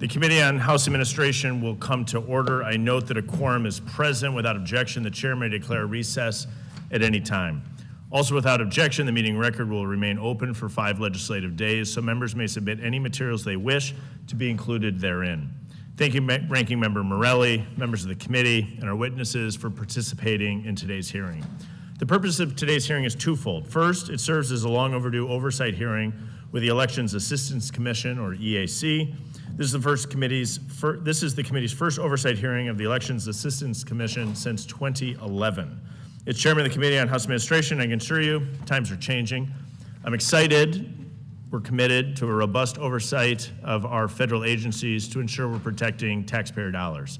The Committee on House Administration will come to order. I note that a quorum is present. Without objection, the chair may declare recess at any time. Also, without objection, the meeting record will remain open for 5 legislative days, so members may submit any materials they wish to be included therein. Thank you, Ranking Member Morelli, members of the committee, and our witnesses for participating in today's hearing. The purpose of today's hearing is twofold. First, it serves as a long overdue oversight hearing with the Elections Assistance Commission, or EAC. This is the committee's first oversight hearing of the Elections Assistance Commission since 2011. As chairman of the Committee on House Administration, I can assure you times are changing. I'm excited. We're committed to a robust oversight of our federal agencies to ensure we're protecting taxpayer dollars.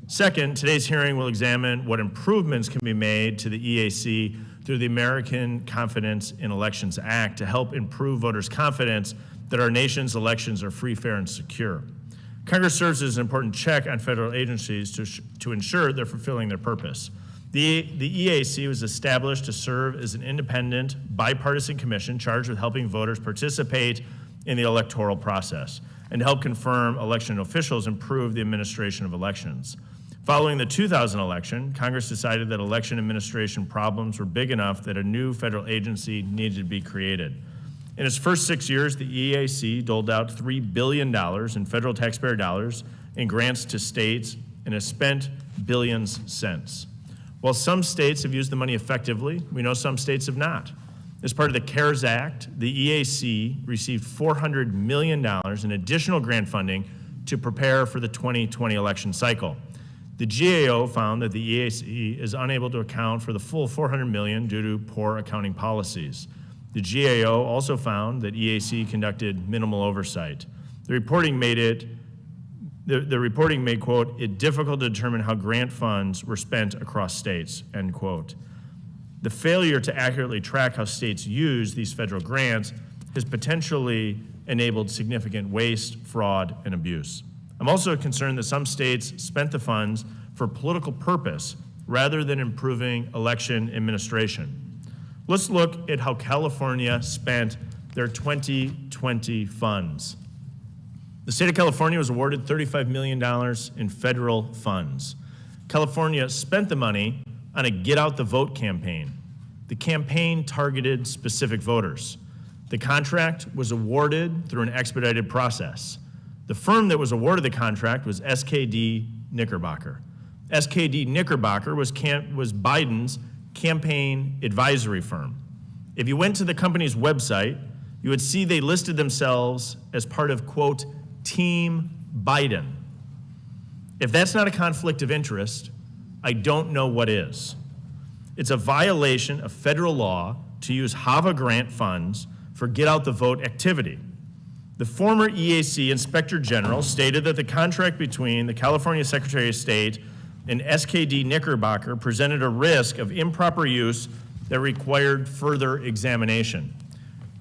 Second, today's hearing will examine what improvements can be made to the EAC through the American Confidence in Elections Act to help improve voters' confidence that our nation's elections are free, fair, and secure. Congress serves as an important check on federal agencies to ensure they're fulfilling their purpose. The EAC was established to serve as an independent, bipartisan commission charged with helping voters participate in the electoral process and to help confirm election officials improve the administration of elections. Following the 2000 election, Congress decided that election administration problems were big enough that a new federal agency needed to be created. In its first 6 years, the EAC doled out $3 billion in federal taxpayer dollars in grants to states and has spent billions since. While some states have used the money effectively, we know some states have not. As part of the CARES Act, the EAC received $400 million in additional grant funding to prepare for the 2020 election cycle. The GAO found that the EAC is unable to account for the full $400 million due to poor accounting policies. The GAO also found that EAC conducted minimal oversight. The reporting made, quote, it difficult to determine how grant funds were spent across states, end quote. The failure to accurately track how states use these federal grants has potentially enabled significant waste, fraud, and abuse. I'm also concerned that some states spent the funds for political purpose rather than improving election administration. Let's look at how California spent their 2020 funds. The state of California was awarded $35 million in federal funds. California spent the money on a Get Out the Vote campaign. The campaign targeted specific voters. The contract was awarded through an expedited process. The firm that was awarded the contract was SKD Knickerbocker. SKD Knickerbocker was Biden's campaign advisory firm. If you went to the company's website, you would see they listed themselves as part of, quote, Team Biden. If that's not a conflict of interest, I don't know what is. It's a violation of federal law to use HAVA grant funds for Get Out the Vote activity. The former EAC Inspector General stated that the contract between the California Secretary of State and SKD Knickerbocker presented a risk of improper use that required further examination.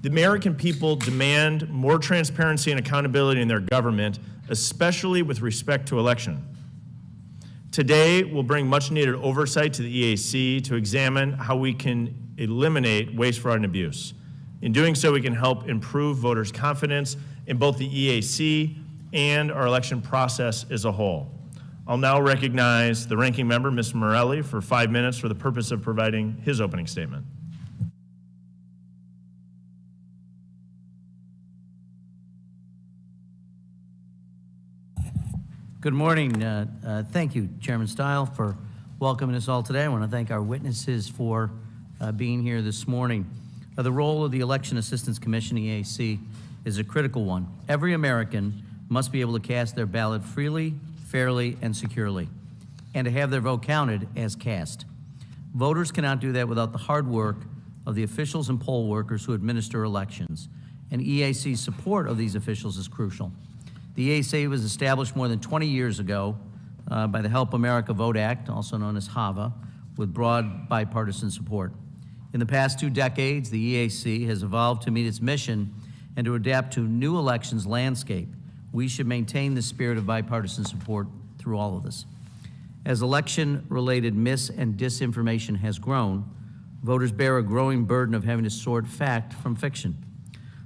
The American people demand more transparency and accountability in their government, especially with respect to election. Today, we'll bring much needed oversight to the EAC to examine how we can eliminate waste, fraud, and abuse. In doing so, we can help improve voters' confidence in both the EAC and our election process as a whole. I'll now recognize the ranking member, Ms. Morelli, for 5 minutes for the purpose of providing his opening statement. Good morning. Thank you, Chairman Stile, for welcoming us all today. I want to thank our witnesses for being here this morning. The role of the Election Assistance Commission, EAC, is a critical one. Every American must be able to cast their ballot freely, fairly, and securely, and to have their vote counted as cast. Voters cannot do that without the hard work of the officials and poll workers who administer elections, and EAC's support of these officials is crucial. The EAC was established more than 20 years ago by the Help America Vote Act, also known as HAVA, with broad bipartisan support. In the past 2 decades, the EAC has evolved to meet its mission and to adapt to new elections landscape. We should maintain the spirit of bipartisan support through all of this. As election-related mis- and disinformation has grown, voters bear a growing burden of having to sort fact from fiction.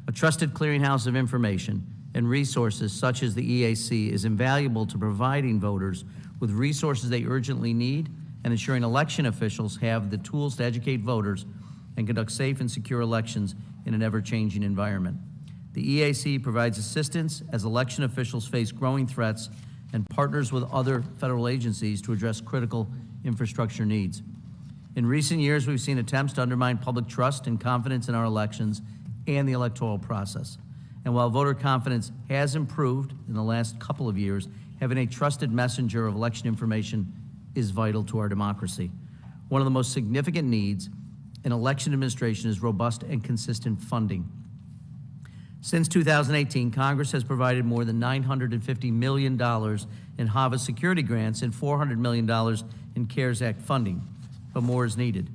A trusted clearinghouse of information and resources such as the EAC is invaluable to providing voters with resources they urgently need and ensuring election officials have the tools to educate voters and conduct safe and secure elections in an ever-changing environment. The EAC provides assistance as election officials face growing threats and partners with other federal agencies to address critical infrastructure needs. In recent years, we've seen attempts to undermine public trust and confidence in our elections and the electoral process. And while voter confidence has improved in the last couple of years, having a trusted messenger of election information is vital to our democracy. One of the most significant needs in election administration is robust and consistent funding. Since 2018, Congress has provided more than $950 million in HAVA security grants and $400 million in CARES Act funding, but more is needed.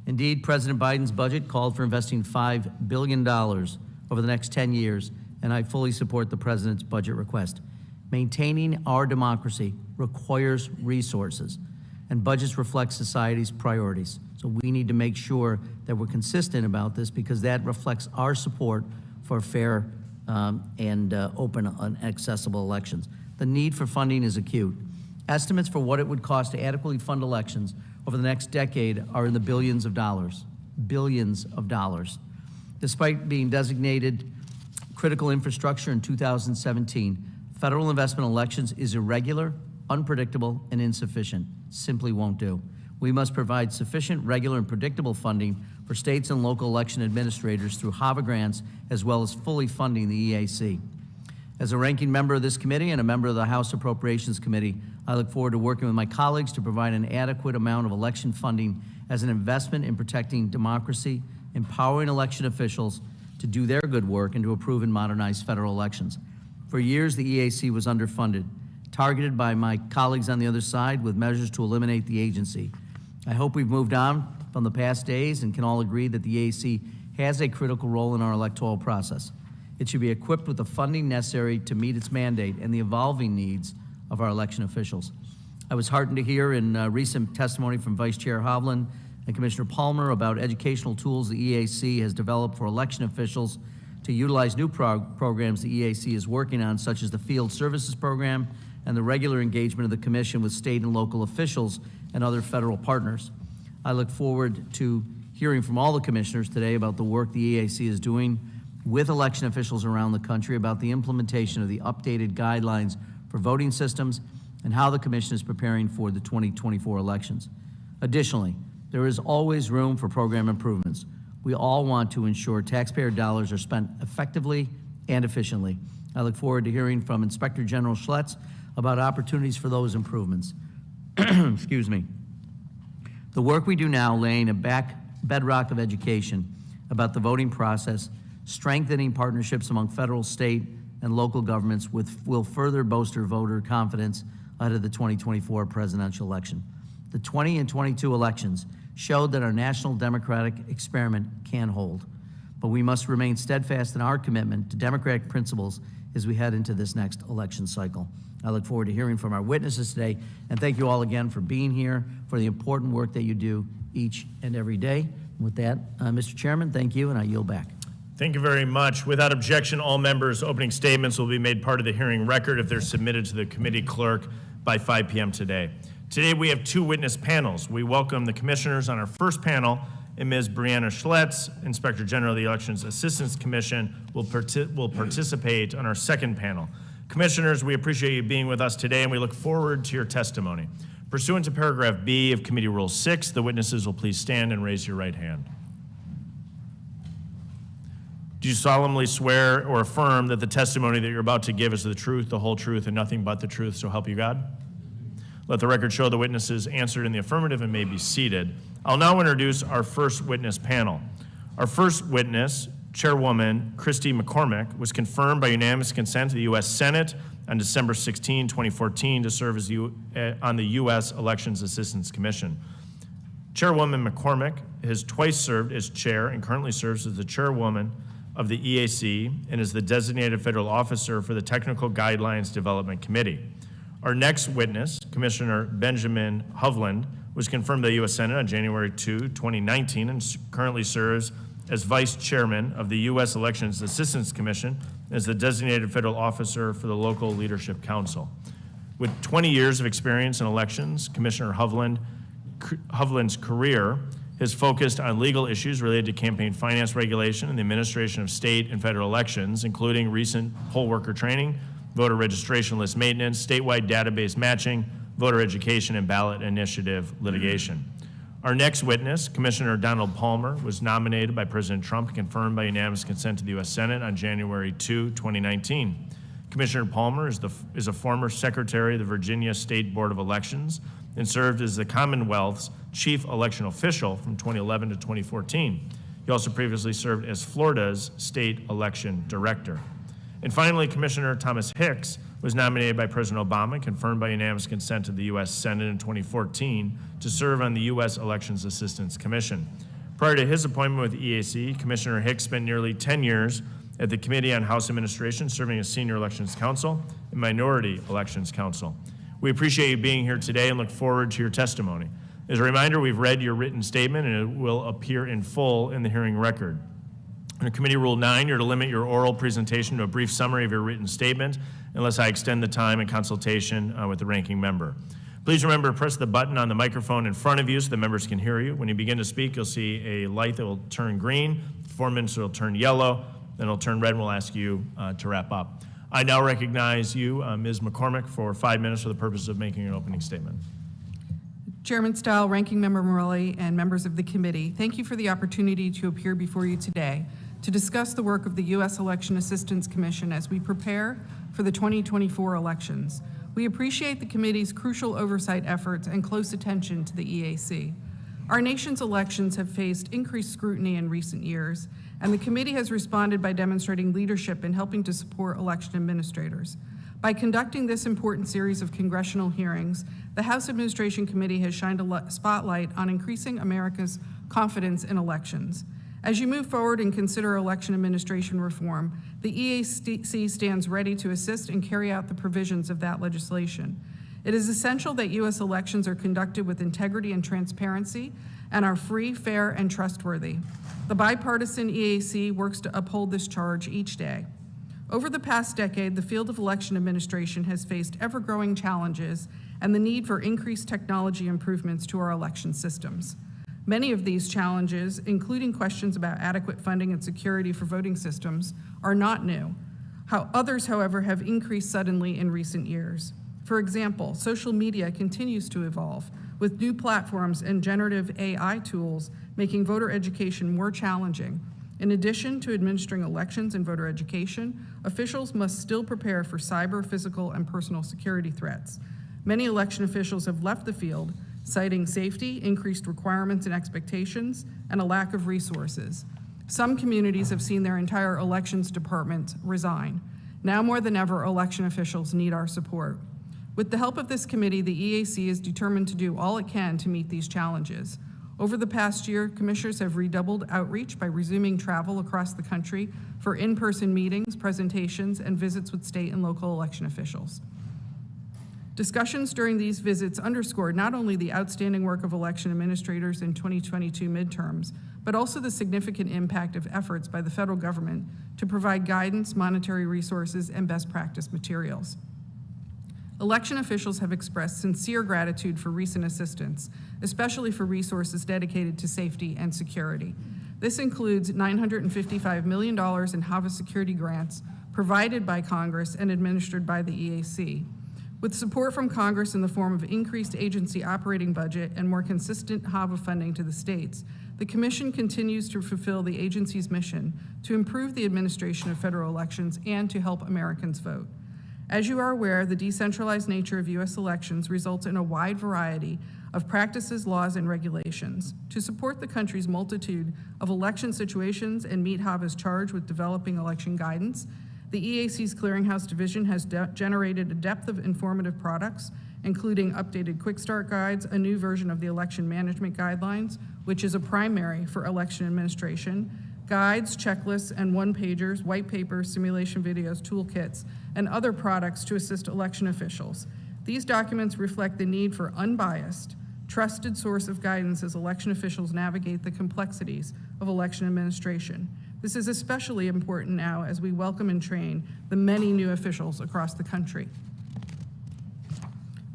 Indeed, President Biden's budget called for investing $5 billion over the next 10 years, and I fully support the President's budget request. Maintaining our democracy requires resources, and budgets reflect society's priorities. So we need to make sure that we're consistent about this because that reflects our support for fair and open and accessible elections. The need for funding is acute. Estimates for what it would cost to adequately fund elections over the next decade are in the billions of dollars. Billions of dollars. Despite being designated critical infrastructure in 2017, federal investment in elections is irregular, unpredictable, and insufficient. Simply won't do. We must provide sufficient, regular, and predictable funding for states and local election administrators through HAVA grants, as well as fully funding the EAC. As a ranking member of this committee and a member of the House Appropriations Committee, I look forward to working with my colleagues to provide an adequate amount of election funding as an investment in protecting democracy, empowering election officials to do their good work, and to approve and modernize federal elections. For years, the EAC was underfunded, targeted by my colleagues on the other side with measures to eliminate the agency. I hope we've moved on from the past days and can all agree that the EAC has a critical role in our electoral process. It should be equipped with the funding necessary to meet its mandate and the evolving needs of our election officials. I was heartened to hear in recent testimony from Vice Chair Hovland and Commissioner Palmer about educational tools the EAC has developed for election officials to utilize new programs the EAC is working on, such as the Field Services Program and the regular engagement of the Commission with state and local officials and other federal partners. I look forward to hearing from all the commissioners today about the work the EAC is doing with election officials around the country about the implementation of the updated guidelines for voting systems and how the Commission is preparing for the 2024 elections. Additionally, there is always room for program improvements. We all want to ensure taxpayer dollars are spent effectively and efficiently. I look forward to hearing from Inspector General Schlitz about opportunities for those improvements. Excuse me. The work we do now, laying a bedrock of education about the voting process, strengthening partnerships among federal, state, and local governments will further bolster voter confidence ahead of the 2024 presidential election. The 20 and 22 elections showed that our national democratic experiment can hold, but we must remain steadfast in our commitment to democratic principles as we head into this next election cycle. I look forward to hearing from our witnesses today, and thank you all again for being here, for the important work that you do each and every day. And with that, Mr. Chairman, thank you, and I yield back. Thank you very much. Without objection, all members' opening statements will be made part of the hearing record if they're submitted to the committee clerk by 5 p.m. today. Today we have two witness panels. We welcome the commissioners on our first panel, and Ms. Brianna Schlitz, Inspector General of the Elections Assistance Commission, will participate on our second panel. Commissioners, we appreciate you being with us today, and we look forward to your testimony. Pursuant to paragraph B of Committee Rule 6, the witnesses will please stand and raise your right hand. Do you solemnly swear or affirm that the testimony that you're about to give is the truth, the whole truth, and nothing but the truth, so help you God? Let the record show the witnesses answered in the affirmative and may be seated. I'll now introduce our first witness panel. Our first witness, Chairwoman Christy McCormick, was confirmed by unanimous consent to the U.S. Senate on December 16, 2014 to serve as on the U.S. Elections Assistance Commission. Chairwoman McCormick has twice served as chair and currently serves as the chairwoman of the EAC and is the designated federal officer for the Technical Guidelines Development Committee. Our next witness, Commissioner Benjamin Hovland, was confirmed by the U.S. Senate on January 2, 2019 and currently serves as Vice Chairman of the U.S. Elections Assistance Commission and is the designated federal officer for the Local Leadership Council. With 20 years of experience in elections, Commissioner Hovland's career has focused on legal issues related to campaign finance regulation and the administration of state and federal elections, including recent poll worker training, voter registration list maintenance, statewide database matching, voter education, and ballot initiative litigation. Our next witness, Commissioner Donald Palmer, was nominated by President Trump and confirmed by unanimous consent to the U.S. Senate on January 2, 2019. Commissioner Palmer is a former Secretary of the Virginia State Board of Elections and served as the Commonwealth's chief election official from 2011 to 2014. He also previously served as Florida's state election director. And finally, Commissioner Thomas Hicks was nominated by President Obama and confirmed by unanimous consent to the U.S. Senate in 2014 to serve on the U.S. Elections Assistance Commission. Prior to his appointment with the EAC, Commissioner Hicks spent nearly 10 years at the Committee on House Administration, serving as Senior Elections Counsel and Minority Elections Counsel. We appreciate you being here today and look forward to your testimony. As a reminder, we've read your written statement and it will appear in full in the hearing record. Under Committee Rule 9, you're to limit your oral presentation to a brief summary of your written statement unless I extend the time in consultation with the ranking member. Please remember to press the button on the microphone in front of you so the members can hear you. When you begin to speak, you'll see a light that will turn green. 4 minutes, it'll turn yellow. Then it'll turn red and we'll ask you to wrap up. I now recognize you, Ms. McCormick, for 5 minutes for the purpose of making an opening statement. Chairman Stile, Ranking Member Morelli, and members of the committee, thank you for the opportunity to appear before you today to discuss the work of the U.S. Election Assistance Commission as we prepare for the 2024 elections. We appreciate the committee's crucial oversight efforts and close attention to the EAC. Our nation's elections have faced increased scrutiny in recent years, and the committee has responded by demonstrating leadership in helping to support election administrators. By conducting this important series of congressional hearings, the House Administration Committee has shined a spotlight on increasing America's confidence in elections. As you move forward and consider election administration reform, the EAC stands ready to assist and carry out the provisions of that legislation. It is essential that U.S. elections are conducted with integrity and transparency and are free, fair, and trustworthy. The bipartisan EAC works to uphold this charge each day. Over the past decade, the field of election administration has faced ever-growing challenges and the need for increased technology improvements to our election systems. Many of these challenges, including questions about adequate funding and security for voting systems, are not new. Others, however, have increased suddenly in recent years. For example, social media continues to evolve, with new platforms and generative AI tools making voter education more challenging. In addition to administering elections and voter education, officials must still prepare for cyber, physical, and personal security threats. Many election officials have left the field, citing safety, increased requirements and expectations, and a lack of resources. Some communities have seen their entire elections department resign. Now more than ever, election officials need our support. With the help of this committee, the EAC is determined to do all it can to meet these challenges. Over the past year, commissioners have redoubled outreach by resuming travel across the country for in-person meetings, presentations, and visits with state and local election officials. Discussions during these visits underscored not only the outstanding work of election administrators in 2022 midterms, but also the significant impact of efforts by the federal government to provide guidance, monetary resources, and best practice materials. Election officials have expressed sincere gratitude for recent assistance, especially for resources dedicated to safety and security. This includes $955 million in HAVA security grants provided by Congress and administered by the EAC. With support from Congress in the form of increased agency operating budget and more consistent HAVA funding to the states, the Commission continues to fulfill the agency's mission to improve the administration of federal elections and to help Americans vote. As you are aware, the decentralized nature of U.S. elections results in a wide variety of practices, laws, and regulations. To support the country's multitude of election situations and meet HAVA's charge with developing election guidance, the EAC's Clearinghouse division has generated a depth of informative products, including updated quick start guides, a new version of the election management guidelines, which is a primary for election administration, guides, checklists, and one-pagers, white papers, simulation videos, toolkits, and other products to assist election officials. These documents reflect the need for unbiased, trusted source of guidance as election officials navigate the complexities of election administration. This is especially important now as we welcome and train the many new officials across the country.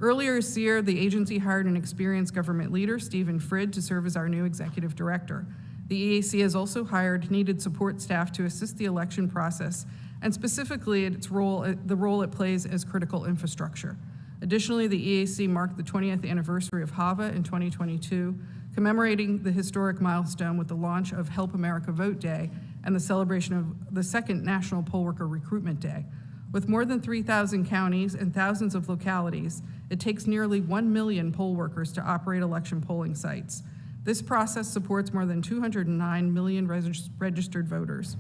Earlier this year, the agency hired an experienced government leader, Stephen Frid, to serve as our new executive director. The EAC has also hired needed support staff to assist the election process, and specifically the role it plays as critical infrastructure. Additionally, the EAC marked the 20th anniversary of HAVA in 2022, commemorating the historic milestone with the launch of Help America Vote Day and the celebration of the second National Poll Worker Recruitment Day. With more than 3,000 counties and thousands of localities, it takes nearly 1 million poll workers to operate election polling sites. This process supports more than 209 million registered voters.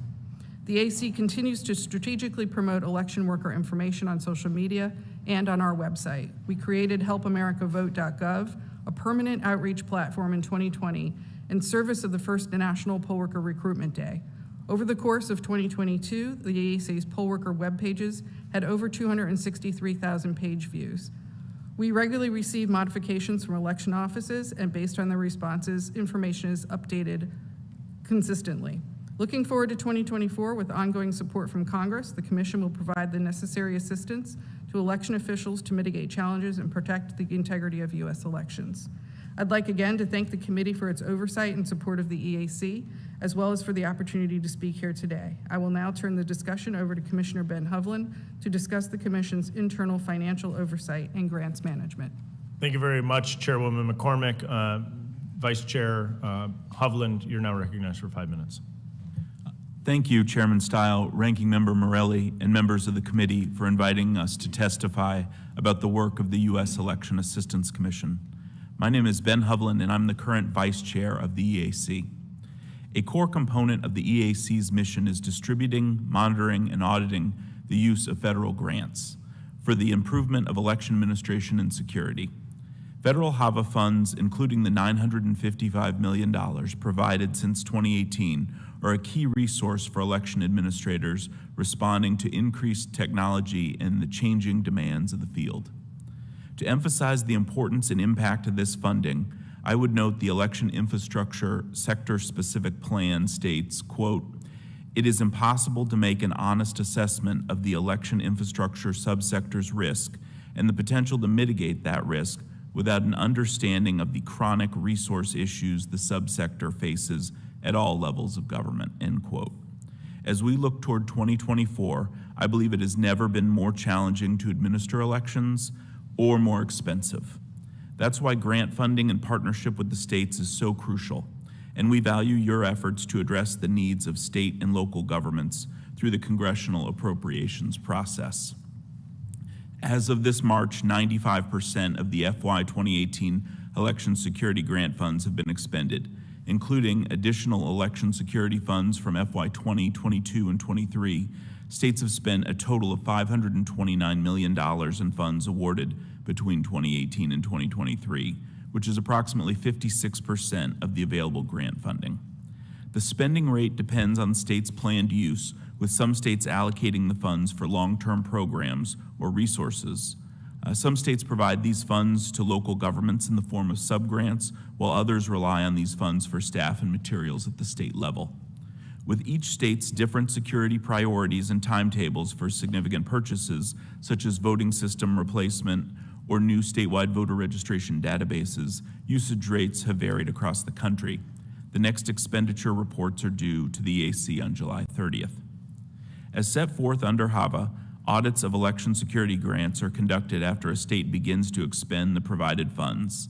The AC continues to strategically promote election worker information on social media and on our website. We created helpamericavote.gov, a permanent outreach platform in 2020 in service of the first National Poll Worker Recruitment Day. Over the course of 2022, the EAC's poll worker web pages had over 263,000 page views. We regularly receive modifications from election offices, and based on their responses, information is updated consistently. Looking forward to 2024, with ongoing support from Congress, the Commission will provide the necessary assistance to election officials to mitigate challenges and protect the integrity of U.S. elections. I'd like again to thank the committee for its oversight and support of the EAC, as well as for the opportunity to speak here today. I will now turn the discussion over to Commissioner Ben Hovland to discuss the Commission's internal financial oversight and grants management. Thank you very much, Chairwoman McCormick. Vice Chair Hovland, you're now recognized for 5 minutes. Thank you, Chairman Stile, Ranking Member Morelli, and members of the committee for inviting us to testify about the work of the U.S. Election Assistance Commission. My name is Ben Hovland, and I'm the current Vice Chair of the EAC. A core component of the EAC's mission is distributing, monitoring, and auditing the use of federal grants for the improvement of election administration and security. Federal HAVA funds, including the $955 million provided since 2018, are a key resource for election administrators responding to increased technology and the changing demands of the field. To emphasize the importance and impact of this funding, I would note the election infrastructure sector-specific plan states, quote, "It is impossible to make an honest assessment of the election infrastructure subsector's risk and the potential to mitigate that risk without an understanding of the chronic resource issues the subsector faces at all levels of government," end quote. As we look toward 2024, I believe it has never been more challenging to administer elections or more expensive. That's why grant funding and partnership with the states is so crucial, and we value your efforts to address the needs of state and local governments through the congressional appropriations process. As of this March, 95% of the FY 2018 election security grant funds have been expended, including additional election security funds from FY 20, 22, and 23. States have spent a total of $529 million in funds awarded between 2018 and 2023, which is approximately 56% of the available grant funding. The spending rate depends on the state's planned use, with some states allocating the funds for long-term programs or resources. Some states provide these funds to local governments in the form of subgrants, while others rely on these funds for staff and materials at the state level. With each state's different security priorities and timetables for significant purchases, such as voting system replacement or new statewide voter registration databases, usage rates have varied across the country. The next expenditure reports are due to the EAC on July 30th. As set forth under HAVA, audits of election security grants are conducted after a state begins to expend the provided funds.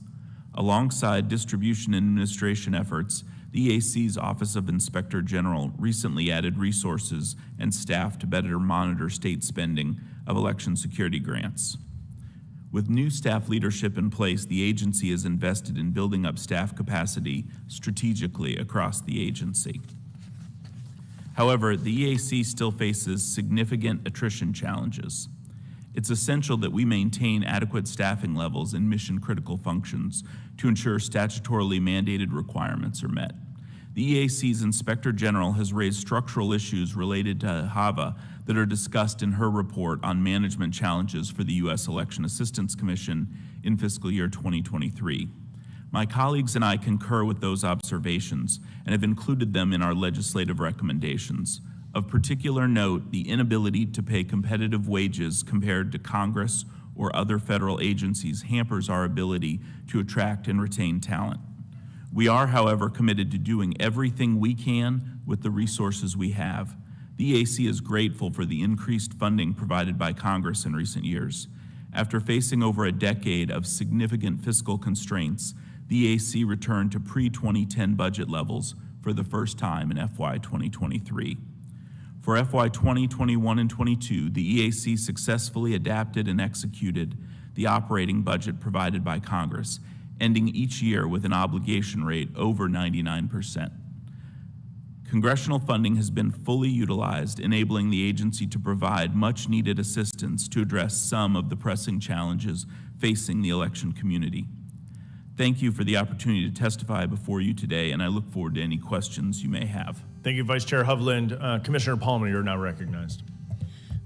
Alongside distribution and administration efforts, the EAC's Office of Inspector General recently added resources and staff to better monitor state spending of election security grants. With new staff leadership in place, the agency is invested in building up staff capacity strategically across the agency. However, the EAC still faces significant attrition challenges. It's essential that we maintain adequate staffing levels in mission-critical functions to ensure statutorily mandated requirements are met. The EAC's Inspector General has raised structural issues related to HAVA that are discussed in her report on management challenges for the U.S. Election Assistance Commission in fiscal year 2023. My colleagues and I concur with those observations and have included them in our legislative recommendations. Of particular note, the inability to pay competitive wages compared to Congress or other federal agencies hampers our ability to attract and retain talent. We are, however, committed to doing everything we can with the resources we have. The EAC is grateful for the increased funding provided by Congress in recent years. After facing over a decade of significant fiscal constraints, the EAC returned to pre-2010 budget levels for the first time in FY 2023. For FY 2021 and 22, the EAC successfully adapted and executed the operating budget provided by Congress, ending each year with an obligation rate over 99%. Congressional funding has been fully utilized, enabling the agency to provide much-needed assistance to address some of the pressing challenges facing the election community. Thank you for the opportunity to testify before you today, and I look forward to any questions you may have. Thank you, Vice Chair Hovland. Commissioner Palmer, you're now recognized.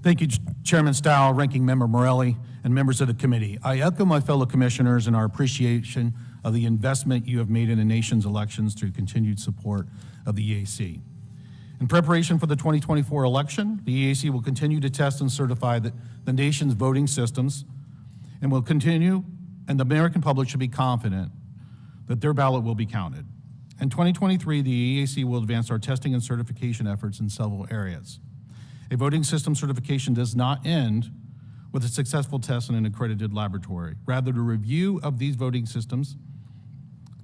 Thank you, Chairman Style, Ranking Member Morelli, and members of the committee. I echo my fellow commissioners in our appreciation of the investment you have made in the nation's elections through continued support of the EAC. In preparation for the 2024 election, the EAC will continue to test and certify the nation's voting systems and will continue, and the American public should be confident that their ballot will be counted. In 2023, the EAC will advance our testing and certification efforts in several areas. A voting system certification does not end with a successful test in an accredited laboratory. Rather, the review of these voting systems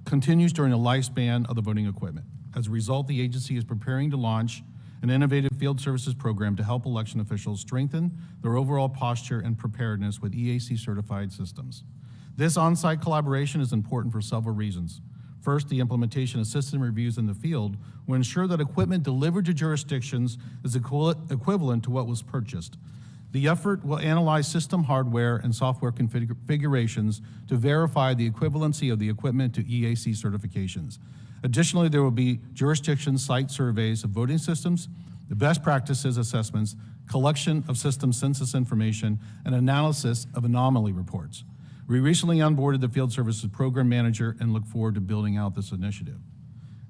continues during the lifespan of the voting equipment. As a result, the agency is preparing to launch an innovative field services program to help election officials strengthen their overall posture and preparedness with EAC certified systems. This on-site collaboration is important for several reasons. First, the implementation of system reviews in the field will ensure that equipment delivered to jurisdictions is equivalent to what was purchased. The effort will analyze system hardware and software configurations to verify the equivalency of the equipment to EAC certifications. Additionally, there will be jurisdiction site surveys of voting systems, the best practices assessments, collection of system census information, and analysis of anomaly reports. We recently onboarded the Field Services Program Manager and look forward to building out this initiative.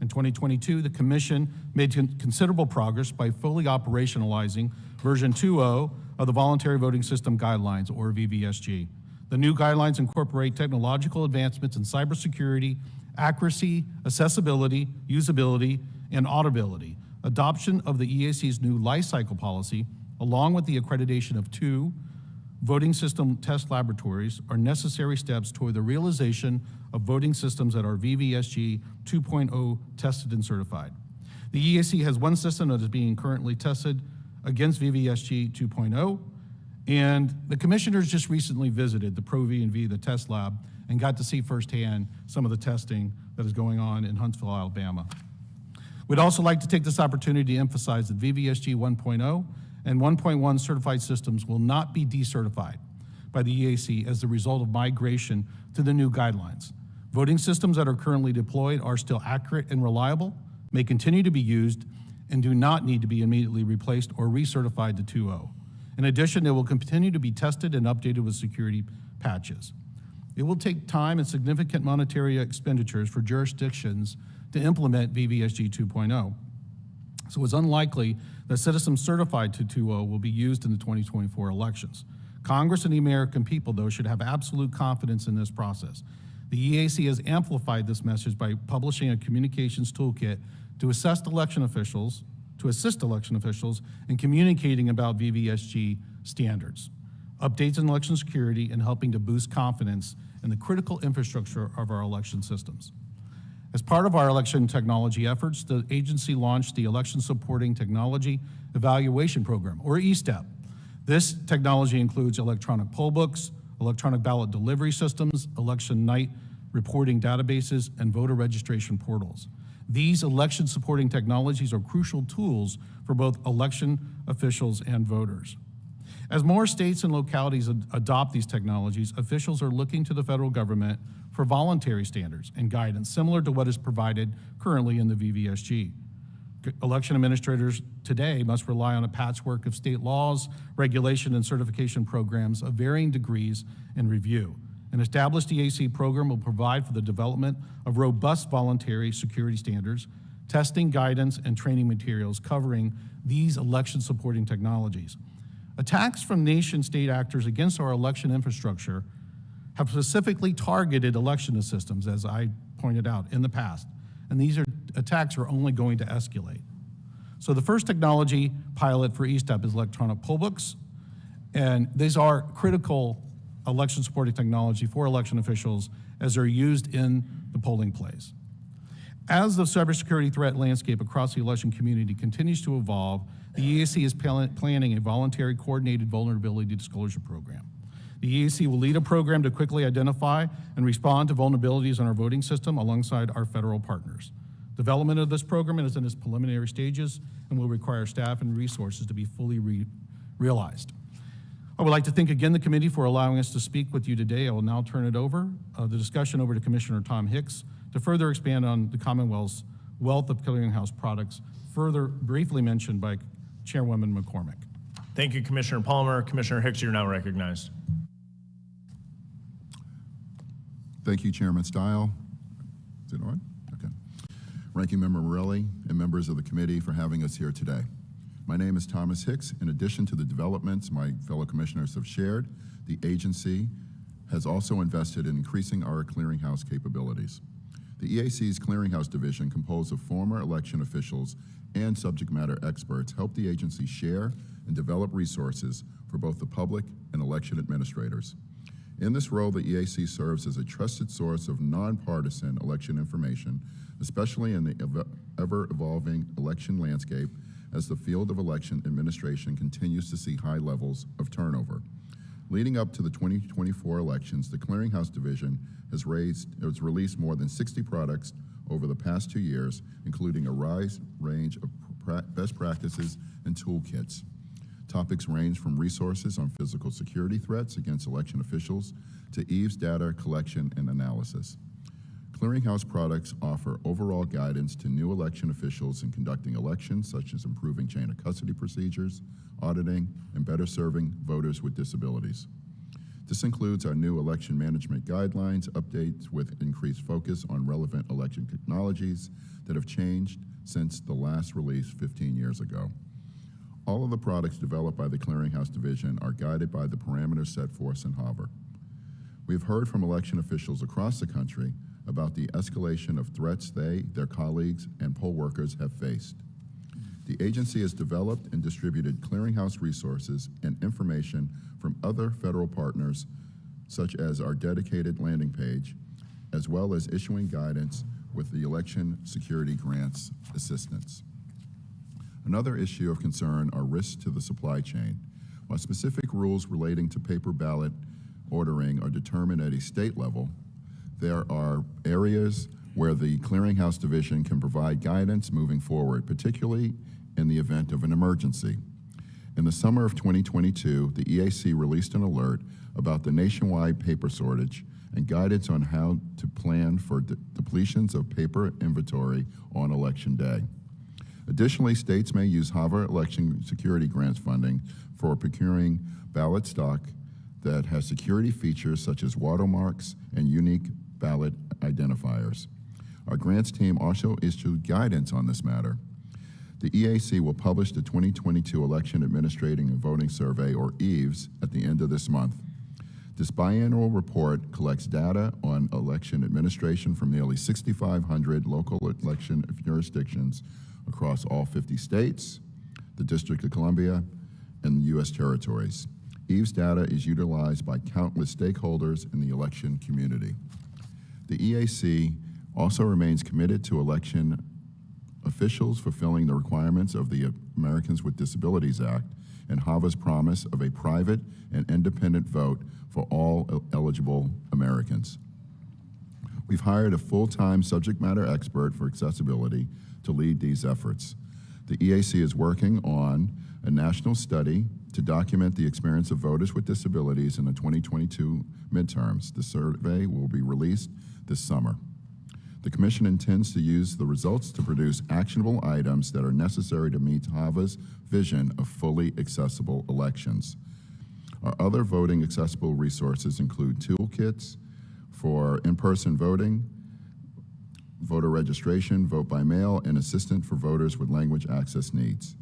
In 2022, the Commission made considerable progress by fully operationalizing version 2.0 of the Voluntary Voting System Guidelines, or VVSG. The new guidelines incorporate technological advancements in cybersecurity, accuracy, accessibility, usability, and auditability. Adoption of the EAC's new lifecycle policy, along with the accreditation of 2 voting system test laboratories, are necessary steps toward the realization of voting systems that are VVSG 2.0 tested and certified. The EAC has one system that is being currently tested against VVSG 2.0, and the commissioners just recently visited the Pro-V&V, the test lab, and got to see firsthand some of the testing that is going on in Huntsville, Alabama. We'd also like to take this opportunity to emphasize that VVSG 1.0 and 1.1 certified systems will not be decertified by the EAC as a result of migration to the new guidelines. Voting systems that are currently deployed are still accurate and reliable, may continue to be used, and do not need to be immediately replaced or recertified to 2.0. In addition, they will continue to be tested and updated with security patches. It will take time and significant monetary expenditures for jurisdictions to implement VVSG 2.0. So it's unlikely that systems certified to 2.0 will be used in the 2024 elections. Congress and the American people, though, should have absolute confidence in this process. The EAC has amplified this message by publishing a communications toolkit to assist election officials in communicating about VVSG standards, updates in election security, and helping to boost confidence in the critical infrastructure of our election systems. As part of our election technology efforts, the agency launched the Election Supporting Technology Evaluation Program, or ESTEP. This technology includes electronic poll books, electronic ballot delivery systems, election night reporting databases, and voter registration portals. These election supporting technologies are crucial tools for both election officials and voters. As more states and localities adopt these technologies, officials are looking to the federal government for voluntary standards and guidance similar to what is provided currently in the VVSG. Election administrators today must rely on a patchwork of state laws, regulation, and certification programs of varying degrees and review. An established EAC program will provide for the development of robust voluntary security standards, testing, guidance, and training materials covering these election-supporting technologies. Attacks from nation-state actors against our election infrastructure have specifically targeted election systems, as I pointed out in the past, and these attacks are only going to escalate. So the first technology pilot for ESTEP is electronic poll books, and these are critical election supporting technology for election officials as they're used in the polling place. As the cybersecurity threat landscape across the election community continues to evolve, the EAC is planning a voluntary coordinated vulnerability disclosure program. The EAC will lead a program to quickly identify and respond to vulnerabilities in our voting system alongside our federal partners. Development of this program is in its preliminary stages and will require staff and resources to be fully realized. I would like to thank again the committee for allowing us to speak with you today. I will now turn the discussion over to Commissioner Tom Hicks to further expand on the Commonwealth's wealth of Clearinghouse products, further briefly mentioned by Chairwoman McCormick. Thank you, Commissioner Palmer. Commissioner Hicks, you're now recognized. Thank you, Chairman Stile. Is it on? Okay. Ranking Member Morelli and members of the committee for having us here today. My name is Thomas Hicks. In addition to the developments my fellow commissioners have shared, the agency has also invested in increasing our clearinghouse capabilities. The EAC's Clearinghouse Division, composed of former election officials and subject matter experts, help the agency share and develop resources for both the public and election administrators. In this role, the EAC serves as a trusted source of nonpartisan election information, especially in the ever-evolving election landscape as the field of election administration continues to see high levels of turnover. Leading up to the 2024 elections, the Clearinghouse Division has released more than 60 products over the past 2 years, including a wide range of best practices and toolkits. Topics range from resources on physical security threats against election officials to EVE's data collection and analysis. Clearinghouse products offer overall guidance to new election officials in conducting elections, such as improving chain of custody procedures, auditing, and better serving voters with disabilities. This includes our new election management guidelines, updates with increased focus on relevant election technologies that have changed since the last release 15 years ago. All of the products developed by the Clearinghouse Division are guided by the parameters set forth in HAVR. We have heard from election officials across the country about the escalation of threats they, their colleagues, and poll workers have faced. The agency has developed and distributed clearinghouse resources and information from other federal partners, such as our dedicated landing page, as well as issuing guidance with the Election Security Grants Assistance. Another issue of concern are risks to the supply chain. While specific rules relating to paper ballot ordering are determined at a state level, there are areas where the Clearinghouse Division can provide guidance moving forward, particularly in the event of an emergency. In the summer of 2022, the EAC released an alert about the nationwide paper shortage and guidance on how to plan for depletions of paper inventory on Election Day. Additionally, states may use HAVR election security grants funding for procuring ballot stock that has security features such as watermarks and unique ballot identifiers. Our grants team also issued guidance on this matter. The EAC will publish the 2022 Election Administrating and Voting Survey, or EVES, at the end of this month. This biannual report collects data on election administration from nearly 6,500 local election jurisdictions across all 50 states, the District of Columbia, and the U.S. territories. EVES data is utilized by countless stakeholders in the election community. The EAC also remains committed to election officials fulfilling the requirements of the Americans with Disabilities Act and HAVA's promise of a private and independent vote for all eligible Americans. We've hired a full-time subject matter expert for accessibility to lead these efforts. The EAC is working on a national study to document the experience of voters with disabilities in the 2022 midterms. The survey will be released this summer. The Commission intends to use the results to produce actionable items that are necessary to meet HAVA's vision of fully accessible elections. Our other voting accessible resources include toolkits for in-person voting, voter registration, vote by mail, and assistant for voters with language access needs.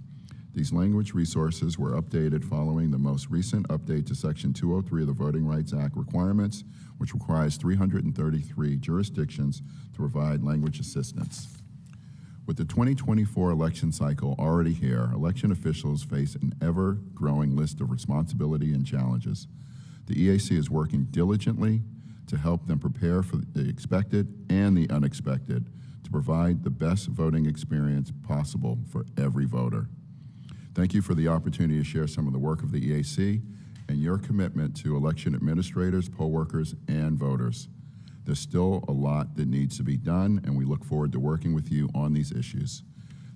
These language resources were updated following the most recent update to Section 203 of the Voting Rights Act requirements, which requires 333 jurisdictions to provide language assistance. With the 2024 election cycle already here, election officials face an ever-growing list of responsibility and challenges. The EAC is working diligently to help them prepare for the expected and the unexpected to provide the best voting experience possible for every voter. Thank you for the opportunity to share some of the work of the EAC and your commitment to election administrators, poll workers, and voters. There's still a lot that needs to be done, and we look forward to working with you on these issues.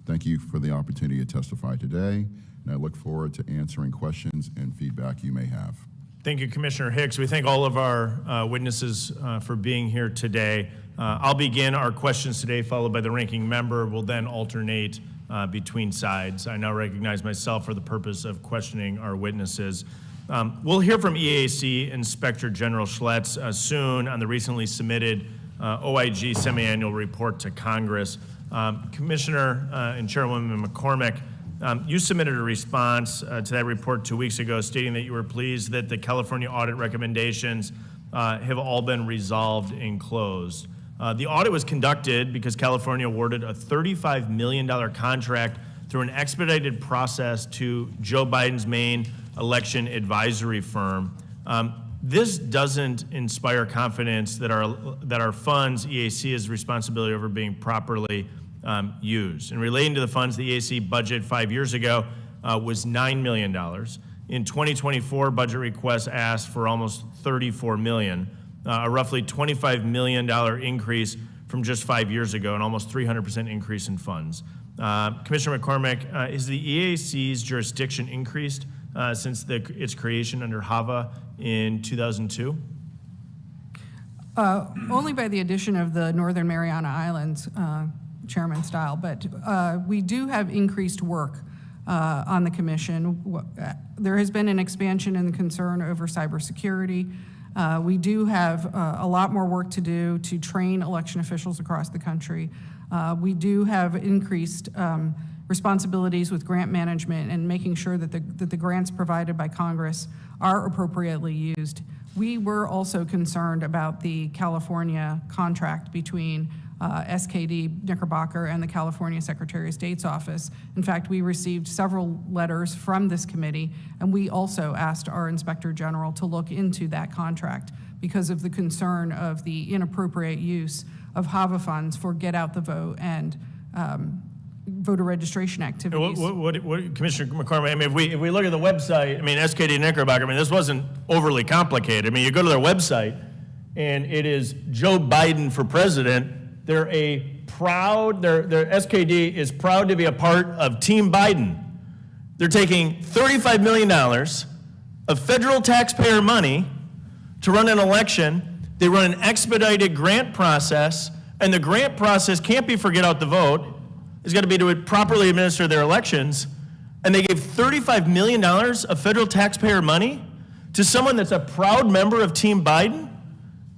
Thank you for the opportunity to testify today, and I look forward to answering questions and feedback you may have. Thank you, Commissioner Hicks. We thank all of our witnesses for being here today. I'll begin our questions today, followed by the ranking member. We'll then alternate between sides. I now recognize myself for the purpose of questioning our witnesses. We'll hear from EAC Inspector General Schlitz soon on the recently submitted OIG semi-annual report to Congress. Commissioner and Chairwoman McCormick, you submitted a response to that report 2 weeks ago stating that you were pleased that the California audit recommendations have all been resolved and closed. The audit was conducted because California awarded a $35 million contract through an expedited process to Joe Biden's main election advisory firm. This doesn't inspire confidence that our funds, EAC, has responsibility over being properly used. And relating to the funds, the EAC budget 5 years ago was $9 million. In 2024, budget requests asked for almost $34 million. A roughly $25 million increase from just 5 years ago, and almost 300% increase in funds. Commissioner McCormick, is the EAC's jurisdiction increased since its creation under HAVA in 2002? Only by the addition of the Northern Mariana Islands, Chairman Stile, but we do have increased work on the commission. There has been an expansion in the concern over cybersecurity. We do have a lot more work to do to train election officials across the country. We do have increased responsibilities with grant management and making sure that the grants provided by Congress are appropriately used. We were also concerned about the California contract between SKD Knickerbocker and the California Secretary of State's office. In fact, we received several letters from this committee, and we also asked our Inspector General to look into that contract because of the concern of the inappropriate use of HAVA funds for get out the vote and voter registration activities. What Commissioner McCormick, I mean, if we look at the website, I mean, SKD Knickerbocker, I mean, this wasn't overly complicated. I mean, you go to their website, and it is Joe Biden for president. Their SKD is proud to be a part of Team Biden. They're taking $35 million of federal taxpayer money to run an election. They run an expedited grant process, and the grant process can't be for get out the vote. It's got to be to properly administer their elections. And they gave $35 million of federal taxpayer money to someone that's a proud member of Team Biden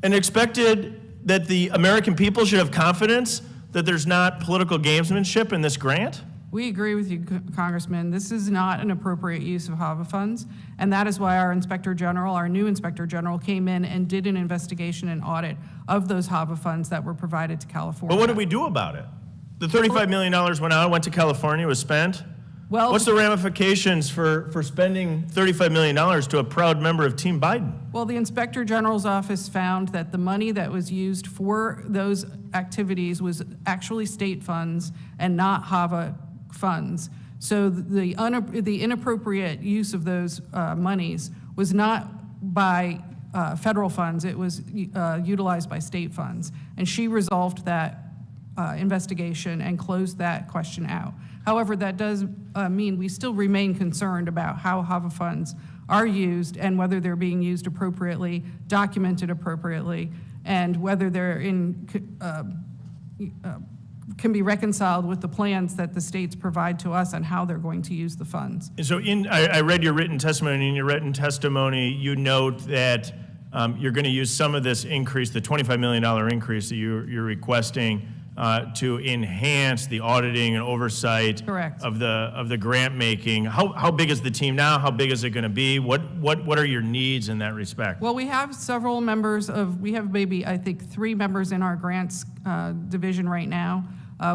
and expected that the American people should have confidence that there's not political gamesmanship in this grant? We agree with you, Congressman. This is not an appropriate use of HAVA funds, and that is why our Inspector General, our new Inspector General, came in and did an investigation and audit of those HAVA funds that were provided to California. But what did we do about it? The $35 million went to California, was spent. Well, what's the ramifications for spending $35 million to a proud member of Team Biden? Well, the Inspector General's office found that the money that was used for those activities was actually state funds and not HAVA funds. So the inappropriate use of those monies was not by federal funds, it was utilized by state funds. And she resolved that investigation and closed that question out. However, that does mean we still remain concerned about how HAVA funds are used and whether they're being used appropriately, documented appropriately, and whether they're can be reconciled with the plans that the states provide to us on how they're going to use the funds. And so I read your written testimony. In your written testimony, you note that you're going to use some of this increase, the $25 million increase that you're requesting, to enhance the auditing and oversight Correct. of the grant making. How big is the team now? How big is it going to be? What are your needs in that respect? Well, we have several members we have maybe, I think, 3 members in our grants division right now.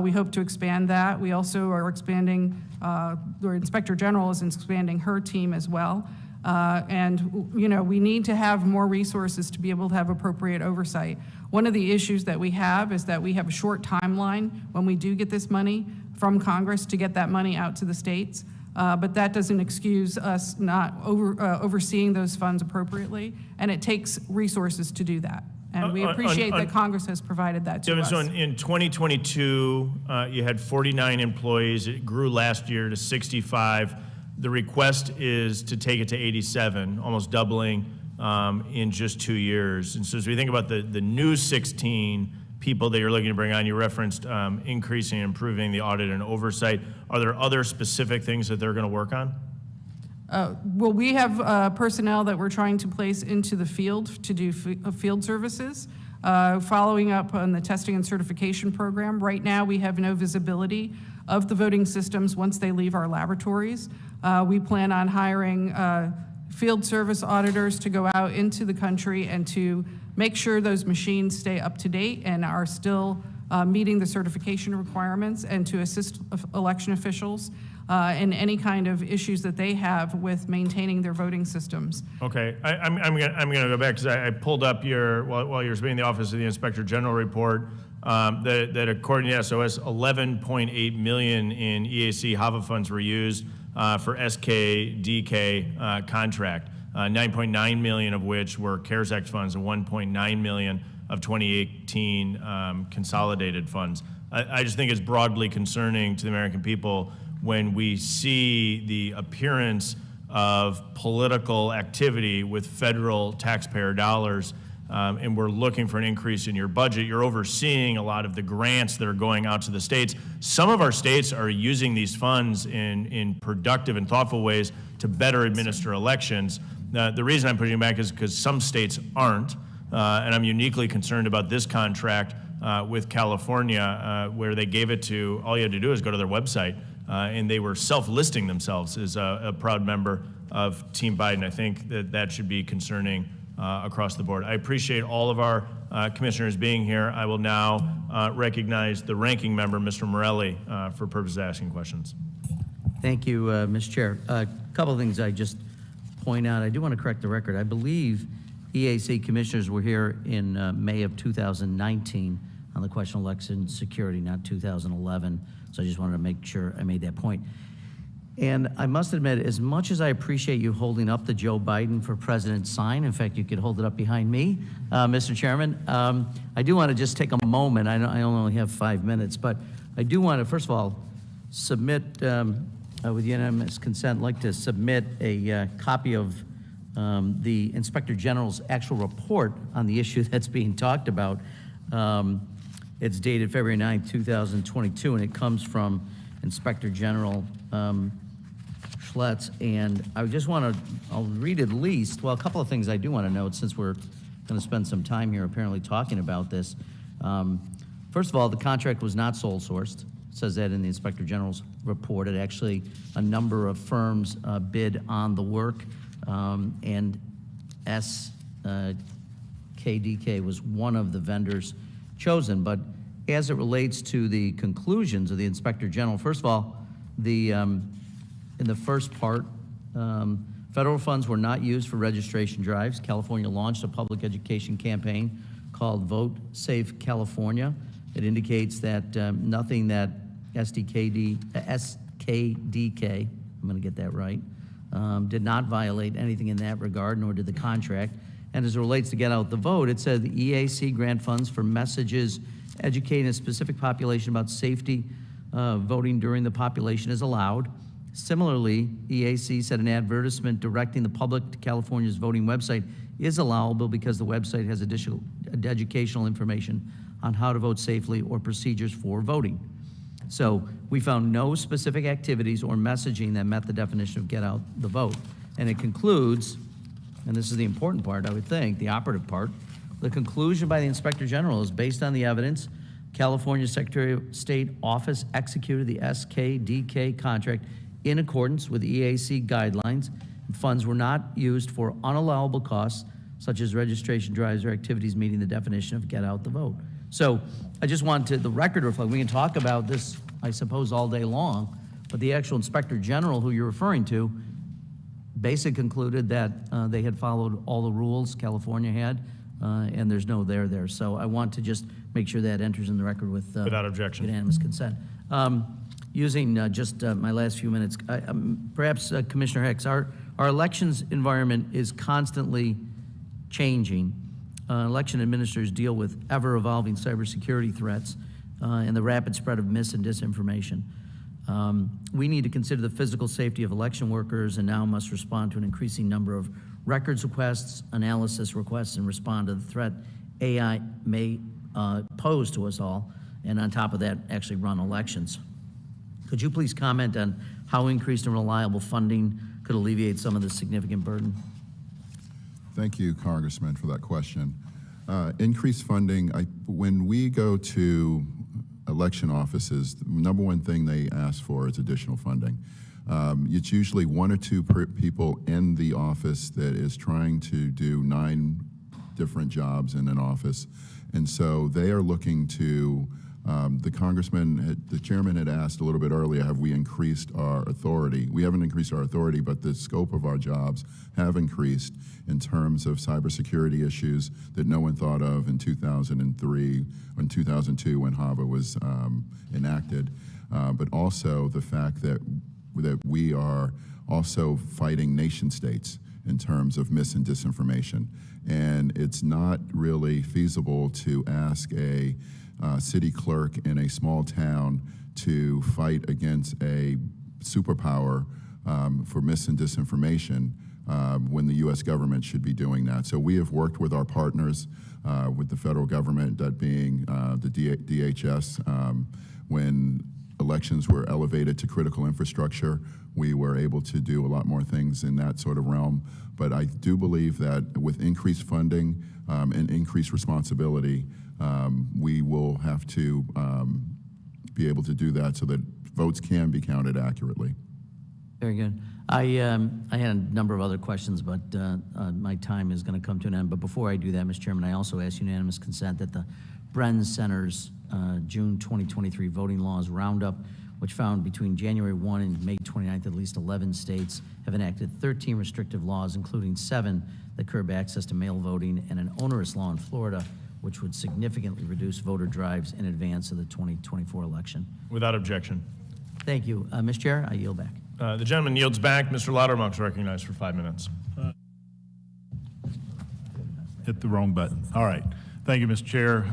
We hope to expand that. We also are expanding, the Inspector General is expanding her team as well. And, you know, we need to have more resources to be able to have appropriate oversight. One of the issues that we have is that we have a short timeline when we do get this money from Congress to get that money out to the states. But that doesn't excuse us not overseeing those funds appropriately, and it takes resources to do that. And we appreciate that Congress has provided that to us. So in 2022, you had 49 employees. It grew last year to 65. The request is to take it to 87, almost doubling in just 2 years. And so as we think about the new 16 people that you're looking to bring on, you referenced increasing and improving the audit and oversight. Are there other specific things that they're going to work on? Well, we have personnel that we're trying to place into the field to do field services, following up on the testing and certification program. Right now, we have no visibility of the voting systems once they leave our laboratories. We plan on hiring field service auditors to go out into the country and to make sure those machines stay up to date and are still meeting the certification requirements, and to assist election officials in any kind of issues that they have with maintaining their voting systems. Okay, I'm gonna go back because I pulled up while you were speaking, the Office of the Inspector General report that according to SOS, 11.8 million in EAC HAVA funds were used for SKDK contract, 9.9 million of which were CARES Act funds and 1.9 million of 2018 consolidated funds. I just think it's broadly concerning to the American people when we see the appearance of political activity with federal taxpayer dollars, and we're looking for an increase in your budget. You're overseeing a lot of the grants that are going out to the states. Some of our states are using these funds in productive and thoughtful ways to better administer elections. The reason I'm pushing back is because some states aren't, and I'm uniquely concerned about this contract with California, where they gave it to, all you had to do is go to their website, and they were self-listing themselves as a proud member of Team Biden. I think that should be concerning across the board. I appreciate all of our commissioners being here. I will now recognize the ranking member, Mr. Morelli, for purposes of asking questions. Thank you, Mr. Chair. A couple of things I just point out. I do want to correct the record. I believe EAC commissioners were here in May of 2019 on the question of election security, not 2011. So I just wanted to make sure I made that point. And I must admit, as much as I appreciate you holding up the Joe Biden for President sign, in fact, you could hold it up behind me, Mr. Chairman, I do want to just take a moment. I only have 5 minutes, but I do want to, first of all, submit, with unanimous consent, like to submit a copy of the Inspector General's actual report on the issue that's being talked about. It's dated February 9th, 2022, and it comes from Inspector General Schlitz. And I just want to, I'll read at least, well, a couple of things I do want to note since we're going to spend some time here apparently talking about this. First of all, the contract was not sole sourced. It says that in the Inspector General's report. It actually, a number of firms bid on the work, and SKDK was one of the vendors chosen. But as it relates to the conclusions of the Inspector General, first of all, in the first part, federal funds were not used for registration drives. California launched a public education campaign called Vote Safe California. It indicates that nothing that SKDK, I'm going to get that right, did not violate anything in that regard, nor did the contract. And as it relates to get out the vote, it said the EAC grant funds for messages educating a specific population about safety voting during the population is allowed. Similarly, EAC said an advertisement directing the public to California's voting website is allowable because the website has additional educational information on how to vote safely or procedures for voting. So we found no specific activities or messaging that met the definition of get out the vote. And it concludes, and this is the important part, I would think, the operative part, the conclusion by the Inspector General is based on the evidence. California Secretary of State Office executed the SKDK contract in accordance with EAC guidelines. Funds were not used for unallowable costs, such as registration drives or activities meeting the definition of get out the vote. So I just want the record to reflect, we can talk about this, I suppose, all day long, but the actual Inspector General who you're referring to basically concluded that they had followed all the rules California had, and there's no there. So I want to just make sure that enters in the record with Without objection. unanimous consent. Using just my last few minutes, perhaps Commissioner Hicks, our elections environment is constantly changing. Election administrators deal with ever-evolving cybersecurity threats and the rapid spread of mis and disinformation. We need to consider the physical safety of election workers and now must respond to an increasing number of records requests, analysis requests, and respond to the threat AI may pose to us all, and on top of that, actually run elections. Could you please comment on how increased and reliable funding could alleviate some of this significant burden? Thank you, Congressman, for that question. Increased funding, when we go to election offices, the number one thing they ask for is additional funding. It's usually one or two people in the office that is trying to do 9 different jobs in an office. And so they are looking to, the chairman had asked a little bit earlier, have we increased our authority? We haven't increased our authority, but the scope of our jobs have increased in terms of cybersecurity issues that no one thought of in 2003 or in 2002 when HAVA was enacted, but also the fact that we are also fighting nation states in terms of mis and disinformation. And it's not really feasible to ask a city clerk in a small town to fight against a superpower for mis and disinformation when the U.S. government should be doing that. So we have worked with our partners, with the federal government, that being the DHS. When elections were elevated to critical infrastructure, we were able to do a lot more things in that sort of realm. But I do believe that with increased funding and increased responsibility, we will have to be able to do that so that votes can be counted accurately. Very good. I had a number of other questions, but my time is going to come to an end. But before I do that, Mr. Chairman, I also ask unanimous consent that the Bren Center's June 2023 voting laws roundup, which found between January 1 and May 29th, at least 11 states have enacted 13 restrictive laws, including 7 that curb access to mail voting, and an onerous law in Florida, which would significantly reduce voter drives in advance of the 2024 election. Without objection. Thank you. Mr. Chair, I yield back. The gentleman yields back. Mr. Loudermilk is recognized for 5 minutes. Hit the wrong button. All right. Thank you, Mr. Chair.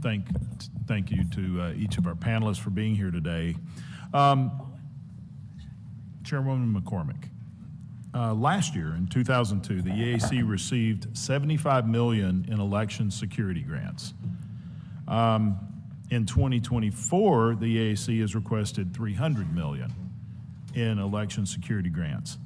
Thank you to each of our panelists for being here today. Chairwoman McCormick, last year in 2002, the EAC received $75 million in election security grants. In 2024, the EAC has requested $300 million in election security grants.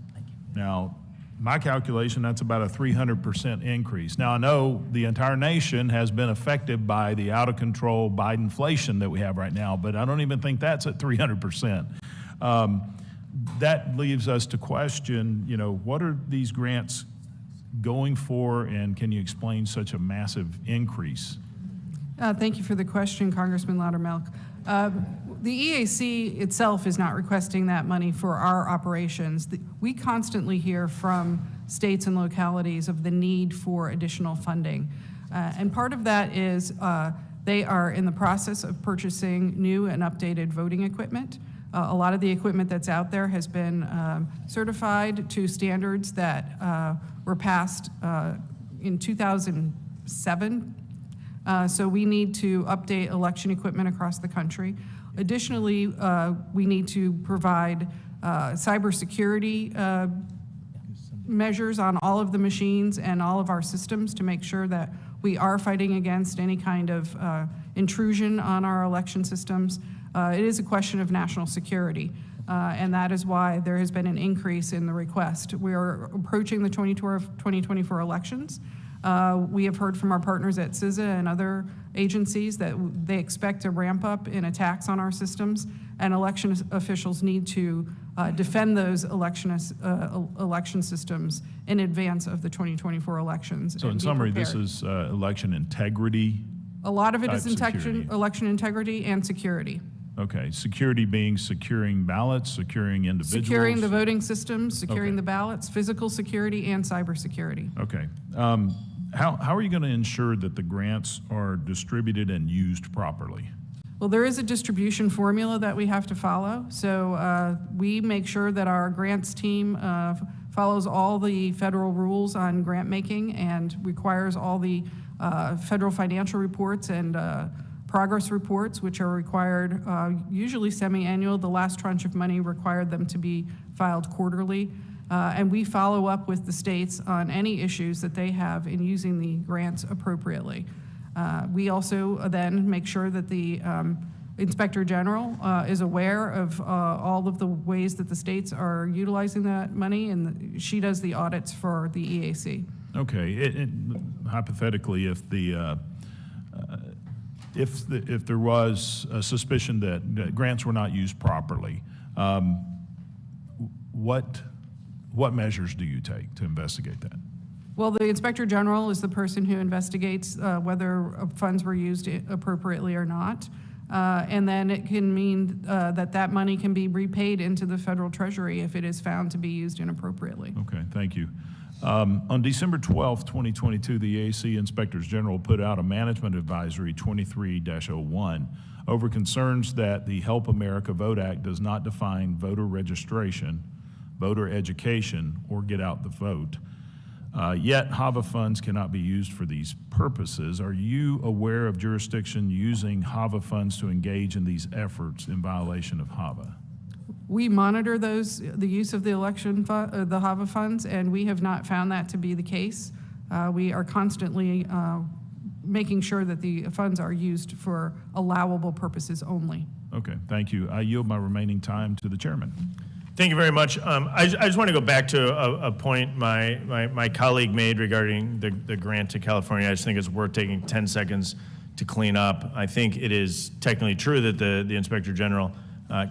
Now, my calculation, that's about a 300% increase. Now, I know the entire nation has been affected by the out-of-control Bidenflation that we have right now, but I don't even think that's at 300%. That leaves us to question, what are these grants going for, and can you explain such a massive increase? Thank you for the question, Congressman Loudermilk. The EAC itself is not requesting that money for our operations. We constantly hear from states and localities of the need for additional funding. And part of that is they are in the process of purchasing new and updated voting equipment. A lot of the equipment that's out there has been certified to standards that were passed in 2007. So we need to update election equipment across the country. Additionally, we need to provide cybersecurity measures on all of the machines and all of our systems to make sure that we are fighting against any kind of intrusion on our election systems. It is a question of national security, and that is why there has been an increase in the request. We are approaching the 2024 elections. We have heard from our partners at CISA and other agencies that they expect a ramp up in attacks on our systems, and election officials need to defend those election systems in advance of the 2024 elections. So in and be summary, this prepared. is election integrity. A lot of it is security. election integrity and security. Okay, security being securing ballots, securing individuals. Securing the voting systems, securing Okay. the ballots, physical security, and cybersecurity. Okay. How are you going to ensure that the grants are distributed and used properly? Well, there is a distribution formula that we have to follow. So we make sure that our grants team follows all the federal rules on grant making and requires all the federal financial reports and progress reports, which are required usually semi-annual. The last tranche of money required them to be filed quarterly. And we follow up with the states on any issues that they have in using the grants appropriately. We also then make sure that the Inspector General is aware of all of the ways that the states are utilizing that money, and she does the audits for the EAC. Okay. Hypothetically, if there was a suspicion that grants were not used properly, what measures do you take to investigate that? Well, the Inspector General is the person who investigates whether funds were used appropriately or not. And then it can mean that money can be repaid into the federal treasury if it is found to be used inappropriately. Okay, thank you. On December 12th, 2022, the EAC Inspectors General put out a Management Advisory 23-01 over concerns that the Help America Vote Act does not define voter registration, voter education, or get out the vote. Yet HAVA funds cannot be used for these purposes. Are you aware of jurisdiction using HAVA funds to engage in these efforts in violation of HAVA? We monitor the use of the the HAVA funds, and we have not found that to be the case. We are constantly making sure that the funds are used for allowable purposes only. Okay, thank you. I yield my remaining time to the chairman. Thank you very much. I just want to go back to a point my colleague made regarding the grant to California. I just think it's worth taking 10 seconds to clean up. I think it is technically true that the Inspector General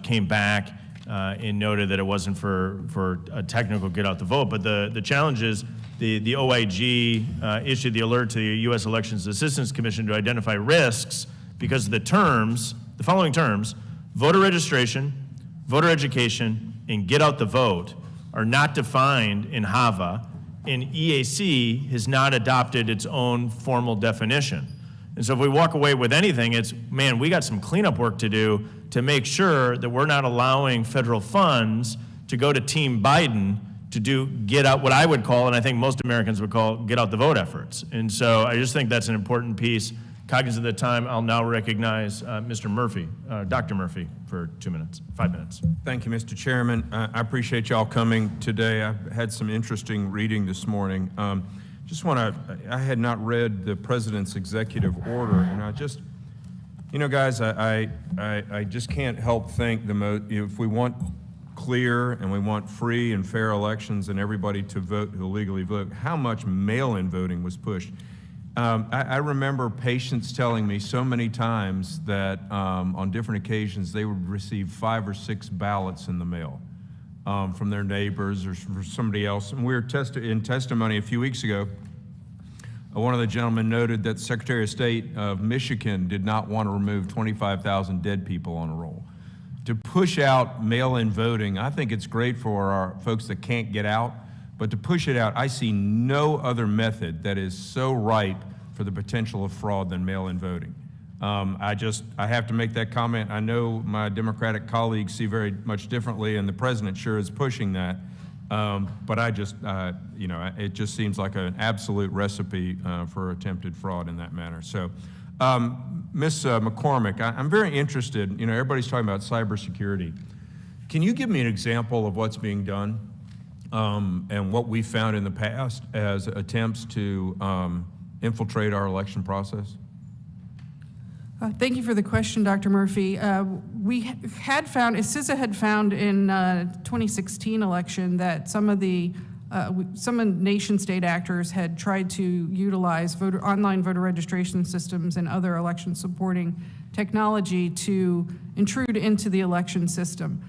came back and noted that it wasn't for a technical get out the vote, but the challenge is the OIG issued the alert to the U.S. Elections Assistance Commission to identify risks because of the following terms: voter registration, voter education, and get out the vote are not defined in HAVA, and EAC has not adopted its own formal definition. And so if we walk away with anything, it's, man, we got some cleanup work to do to make sure that we're not allowing federal funds to go to Team Biden to do get out, what I would call, and I think most Americans would call, get out the vote efforts. And so I just think that's an important piece. Cognizant of the time, I'll now recognize Mr. Murphy, Dr. Murphy, for 5 minutes. Thank you, Mr. Chairman. I appreciate y'all coming today. I've had some interesting reading this morning. I had not read the President's executive order, and I just, guys, I just can't help think if we want clear and we want free and fair elections and everybody to vote who legally vote, how much mail-in voting was pushed. I remember patients telling me so many times that on different occasions they would receive 5 or 6 ballots in the mail from their neighbors or for somebody else. And we were in testimony a few weeks ago. One of the gentlemen noted that the Secretary of State of Michigan did not want to remove 25,000 dead people on a roll. To push out mail-in voting, I think it's great for our folks that can't get out, but to push it out, I see no other method that is so ripe for the potential of fraud than mail-in voting. I have to make that comment. I know my Democratic colleagues see very much differently, and the President sure is pushing that. But it just seems like an absolute recipe for attempted fraud in that manner. So, Ms. McCormick, I'm very interested, everybody's talking about cybersecurity. Can you give me an example of what's being done and what we found in the past as attempts to infiltrate our election process? Thank you for the question, Dr. Murphy. We had found, CISA had found in 2016 election that some nation-state actors had tried to utilize online voter registration systems and other election supporting technology to intrude into the election system.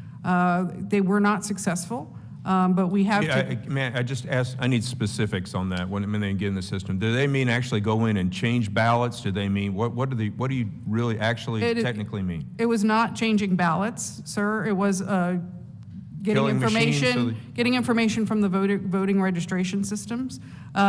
They were not successful. But we have I just ask, I need specifics on that when they get in the system. Do they mean actually go in and change ballots? Do they mean, what do you really actually technically mean? It was not changing ballots, sir. It was getting information from the voting registration systems.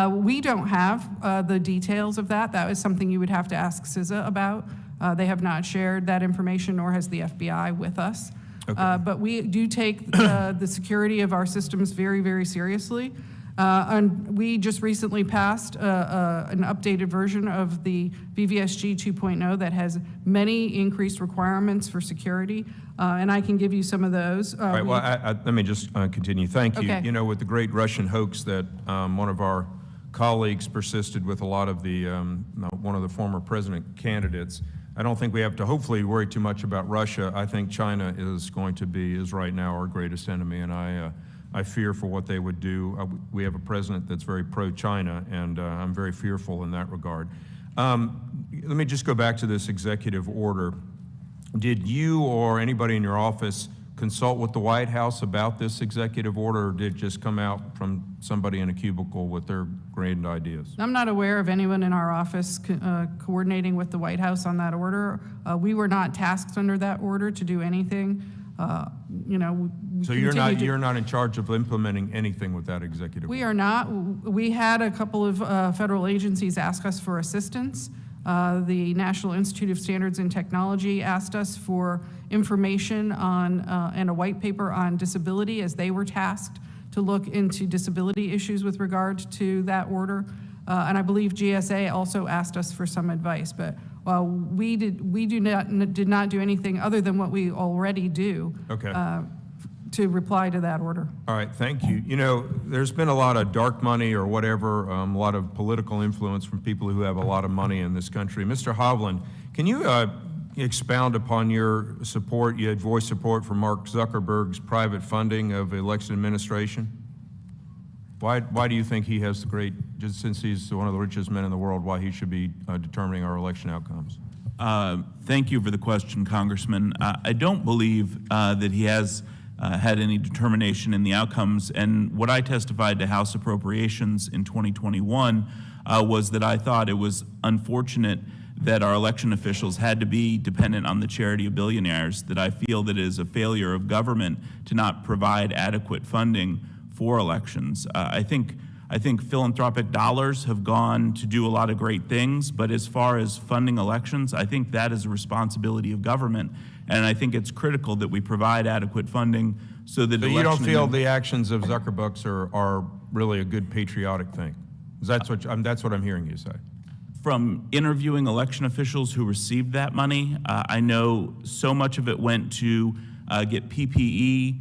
We don't have the details of that. That is something you would have to ask CISA about. They have not shared that information, nor has the FBI with us. Okay. But we do take the security of our systems very, very seriously. And we just recently passed an updated version of the VVSG 2.0 that has many increased requirements for security, and I can give you some of those. All right, well, let me just continue. Thank you. Okay. You know, with the great Russian hoax that one of our colleagues persisted with a lot of the, one of the former president candidates, I don't think we have to hopefully worry too much about Russia. I think China is right now our greatest enemy, and I fear for what they would do. We have a president that's very pro-China, and I'm very fearful in that regard. Let me just go back to this executive order. Did you or anybody in your office consult with the White House about this executive order, or did it just come out from somebody in a cubicle with their grand ideas? I'm not aware of anyone in our office coordinating with the White House on that order. We were not tasked under that order to do anything. So you're not in charge of implementing anything with that executive order? We are not. We had a couple of federal agencies ask us for assistance. The National Institute of Standards and Technology asked us for information on and a white paper on disability, as they were tasked to look into disability issues with regard to that order. And I believe GSA also asked us for some advice. But we did not do anything other than what we already do. Okay. To reply to that order. All right, thank you. You know, there's been a lot of dark money or whatever, a lot of political influence from people who have a lot of money in this country. Mr. Hovland, can you expound upon your support? You had voiced support for Mark Zuckerberg's private funding of election administration. Why do you think he has the great, just since he's one of the richest men in the world, why he should be determining our election outcomes? Thank you for the question, Congressman. I don't believe that he has had any determination in the outcomes, and what I testified to House Appropriations in 2021 was that I thought it was unfortunate that our election officials had to be dependent on the charity of billionaires, that I feel that it is a failure of government to not provide adequate funding for elections. I think philanthropic dollars have gone to do a lot of great things, but as far as funding elections, I think that is a responsibility of government. And I think it's critical that we provide adequate funding so that you don't feel the actions of Zuckerbucks are really a good patriotic thing? That's what I'm hearing you say. From interviewing election officials who received that money, I know so much of it went to get PPE,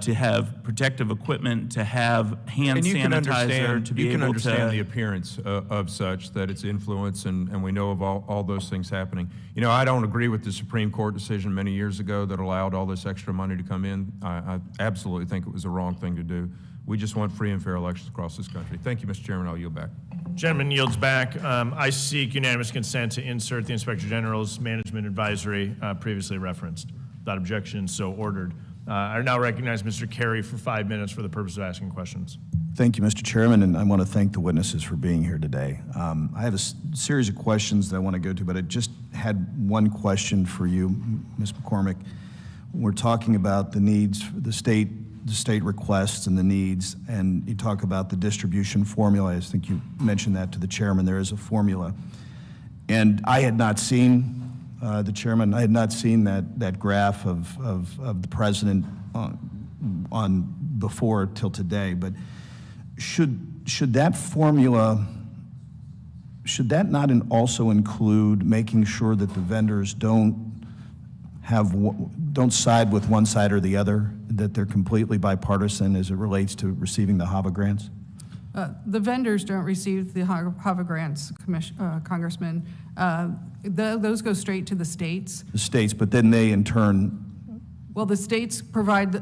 to have protective equipment, to have hand sanitizer, to be able to... You can understand the appearance of such, that it's influence, and we know of all those things happening. You know, I don't agree with the Supreme Court decision many years ago that allowed all this extra money to come in. I absolutely think it was the wrong thing to do. We just want free and fair elections across this country. Thank you, Mr. Chairman. I'll yield back. Gentleman yields back. I seek unanimous consent to insert the Inspector General's management advisory previously referenced. Without objection, so ordered. I now recognize Mr. Carey for 5 minutes for the purpose of asking questions. Thank you, Mr. Chairman, and I want to thank the witnesses for being here today. I have a series of questions that I want to go to, but I just had one question for you, Ms. McCormick. We're talking about the needs, the state requests and the needs, and you talk about the distribution formula. I think you mentioned that to the chairman. There is a formula. And I had not seen, the chairman, I had not seen that graph of the president on before till today, but should that formula, should that not also include making sure that the vendors don't side with one side or the other, that they're completely bipartisan as it relates to receiving the HAVA grants? The vendors don't receive the HAVA grants, Congressman. Those go straight to the states. The states, but then they in turn, Well, the states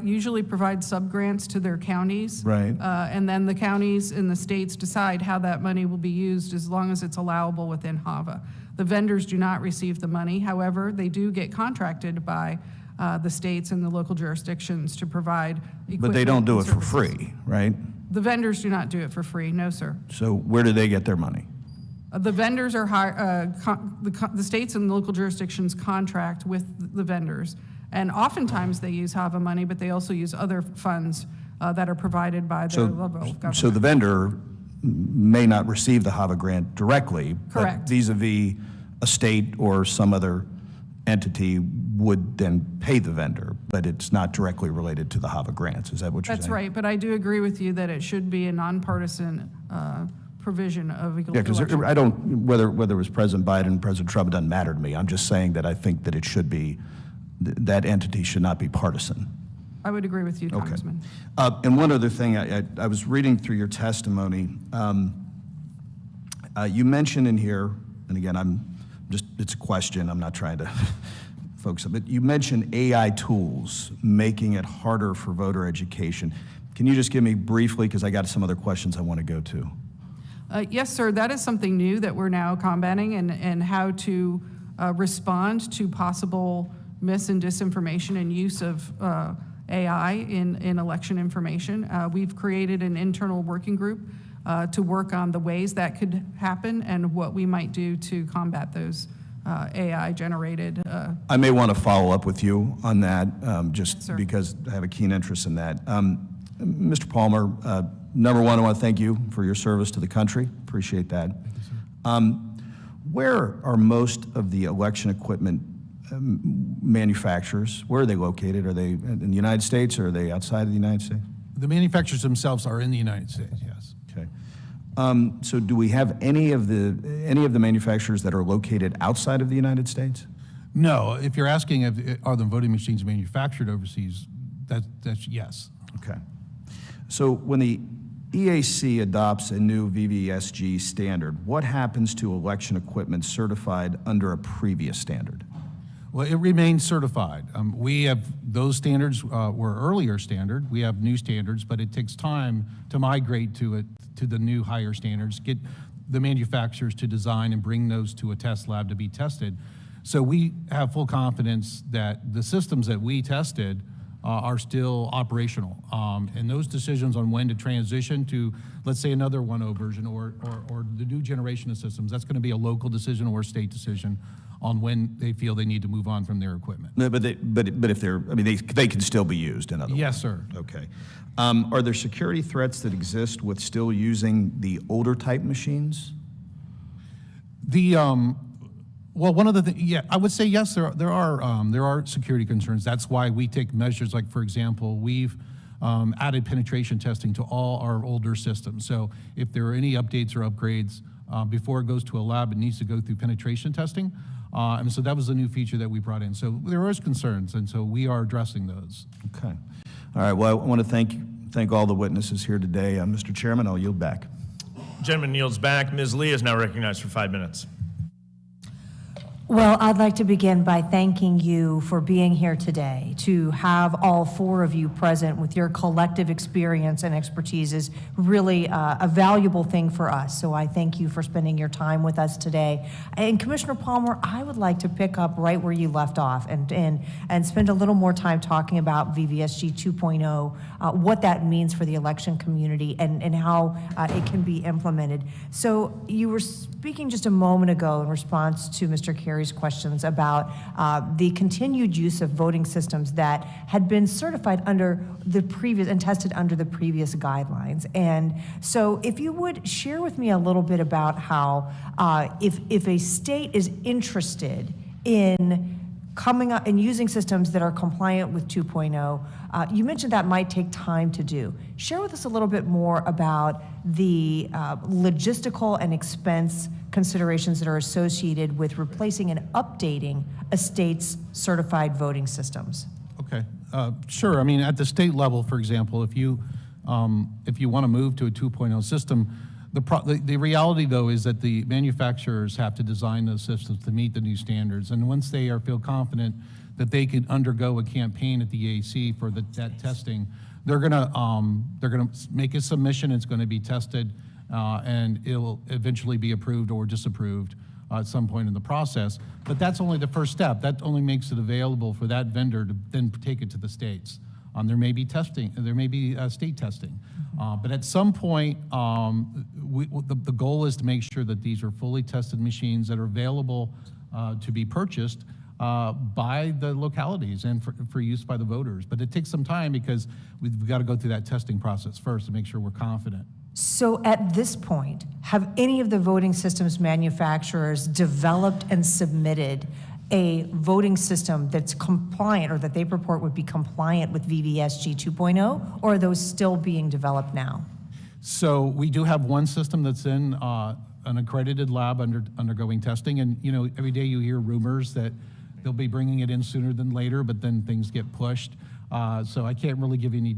usually provide sub-grants to their counties. Right. And then the counties and the states decide how that money will be used as long as it's allowable within HAVA. The vendors do not receive the money. However, they do get contracted by the states and the local jurisdictions to provide equipment. but they don't do it and for services. free, right? The vendors do not do it for free, no, sir. So where do they get their money? The vendors are the states and local jurisdictions contract with the vendors. And oftentimes they use HAVA money, but they also use other funds that are provided by the level of government. So the vendor may not receive the HAVA grant directly, but Correct. vis-a-vis a state or some other entity would then pay the vendor, but it's not directly related to the HAVA grants. Is that what you're saying? That's right, but I do agree with you that it should be a nonpartisan provision of equal Yeah, because election. I don't, whether it was President Biden, President Trump, it doesn't matter to me. I'm just saying that I think that it should be, that entity should not be partisan. I would agree with you, Congressman. And one other thing, I was reading through your testimony. You mentioned in here, and again, it's a question, I'm not trying to focus on, but you mentioned AI tools making it harder for voter education. Can you just give me briefly, because I got some other questions I want to go to. Yes, sir, that is something new that we're now combating and how to respond to possible mis and disinformation and use of AI in election information. We've created an internal working group to work on the ways that could happen and what we might do to combat those AI-generated. I may want to follow up with you on that, just Yes, sir. because I have a keen interest in that. Mr. Palmer, number one, I want to thank you for your service to the country. Appreciate that. Where are most of the election equipment manufacturers? Where are they located? Are they in the United States or are they outside of the United States? The manufacturers themselves are in the United States, yes. Okay. So do we have any of the manufacturers that are located outside of the United States? No, if you're asking are the voting machines manufactured overseas, that's yes. Okay. So when the EAC adopts a new VVSG standard, what happens to election equipment certified under a previous standard? Well, it remains certified. We have, those standards were earlier standard. We have new standards, but it takes time to migrate to the new higher standards, get the manufacturers to design and bring those to a test lab to be tested. So we have full confidence that the systems that we tested are still operational. And those decisions on when to transition to, let's say, another 1.0 version or the new generation of systems, that's going to be a local decision or a state decision on when they feel they need to move on from their equipment. No, but if they're, I mean, they can still be used, in other words. Yes, sir. Okay. Are there security threats that exist with still using the older type machines? Well, one of the things, yeah, I would say yes, there are security concerns. That's why we take measures like, for example, we've added penetration testing to all our older systems. So if there are any updates or upgrades, before it goes to a lab, it needs to go through penetration testing. And so that was a new feature that we brought in. So there is concerns, and so we are addressing those. Okay. All right. Well, I want to thank all the witnesses here today. Mr. Chairman, I'll yield back. Gentleman yields back. Ms. Lee is now recognized for 5 minutes. Well, I'd like to begin by thanking you for being here today. To have all four of you present with your collective experience and expertise is really a valuable thing for us. So I thank you for spending your time with us today. And Commissioner Palmer, I would like to pick up right where you left off and spend a little more time talking about VVSG 2.0, what that means for the election community and how it can be implemented. So you were speaking just a moment ago in response to Mr. Kerry's questions about the continued use of voting systems that had been certified under the previous and tested under the previous guidelines. And so if you would share with me a little bit about how if a state is interested in coming up and using systems that are compliant with 2.0, you mentioned that might take time to do. Share with us a little bit more about the logistical and expense considerations that are associated with replacing and updating a state's certified voting systems. Okay, sure. I mean, at the state level, for example, if you if you want to move to a 2.0 system, the reality, though, is that the manufacturers have to design those systems to meet the new standards. And once they feel confident that they can undergo a campaign at the EAC for that testing, they're gonna make a submission. It's going to be tested, and it'll eventually be approved or disapproved at some point in the process. But that's only the first step. That only makes it available for that vendor to then take it to the states. There may be testing, there may be state testing. But at some point, the goal is to make sure that these are fully tested machines that are available to be purchased by the localities and for use by the voters. But it takes some time because we've got to go through that testing process first to make sure we're confident. So at this point, have any of the voting systems manufacturers developed and submitted a voting system that's compliant, or that they purport would be compliant with VVSG 2.0, or are those still being developed now? So we do have one system that's in an accredited lab undergoing testing, and every day you hear rumors that they'll be bringing it in sooner than later, but then things get pushed. So I can't really give you any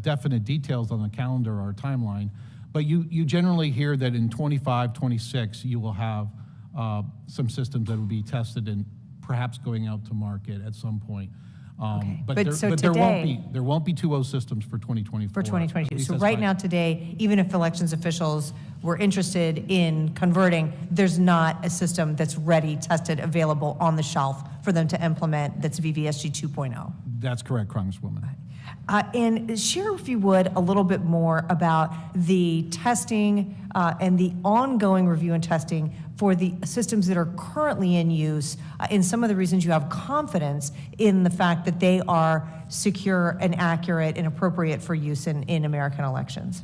definite details on the calendar or timeline, but you generally hear that in 25, 26, you will have some systems that will be tested and perhaps going out to market at some point. Okay. But So there today, won't be 2.0 systems for 2024. for 2022. At least So that's right my- now, today, even if elections officials were interested in converting, there's not a system that's ready, tested, available on the shelf for them to implement that's VVSG 2.0. That's correct, Congresswoman. And share, if you would, a little bit more about the testing and the ongoing review and testing for the systems that are currently in use, and some of the reasons you have confidence in the fact that they are secure and accurate and appropriate for use in American elections.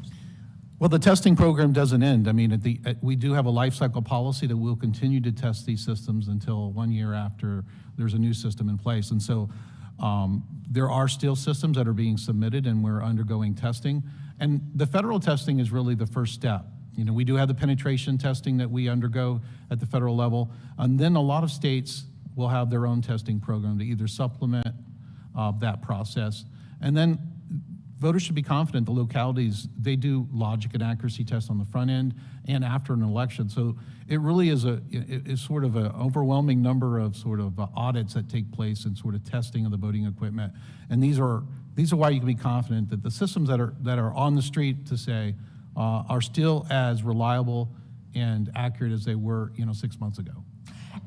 Well, the testing program doesn't end. I mean, we do have a life cycle policy that we'll continue to test these systems until 1 year after there's a new system in place. And so there are still systems that are being submitted, and we're undergoing testing. And the federal testing is really the first step. We do have the penetration testing that we undergo at the federal level, and then a lot of states will have their own testing program to either supplement that process. And then voters should be confident the localities, they do logic and accuracy tests on the front end and after an election. So it really is it's sort of an overwhelming number of sort of audits that take place and sort of testing of the voting equipment. And these are why you can be confident that the systems that are on the street to say are still as reliable and accurate as they were 6 months ago.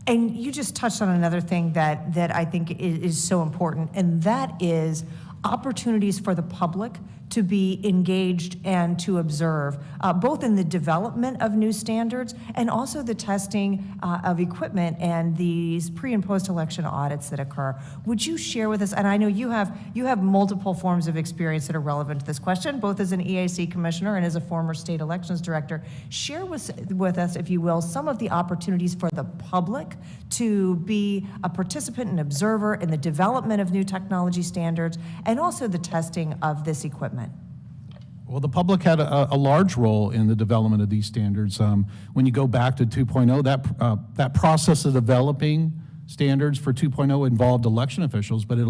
And you just touched on another thing that I think is so important, and that is opportunities for the public to be engaged and to observe, both in the development of new standards and also the testing of equipment and these pre- and post-election audits that occur. Would you share with us, and I know you have multiple forms of experience that are relevant to this question, both as an EAC commissioner and as a former state elections director. Share with us, if you will, some of the opportunities for the public to be a participant and observer in the development of new technology standards and also the testing of this equipment. Well, the public had a large role in the development of these standards. When you go back to 2.0, that process of developing standards for 2.0 involved election officials, but it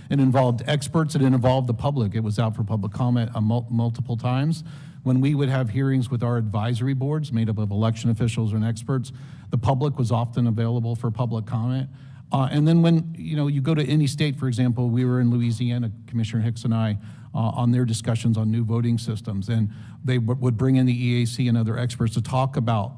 involved experts and it involved the public. It was out for public comment multiple times. When we would have hearings with our advisory boards made up of election officials and experts, the public was often available for public comment. And then when you go to any state, for example, we were in Louisiana, Commissioner Hicks and I, on their discussions on new voting systems, and they would bring in the EAC and other experts to talk about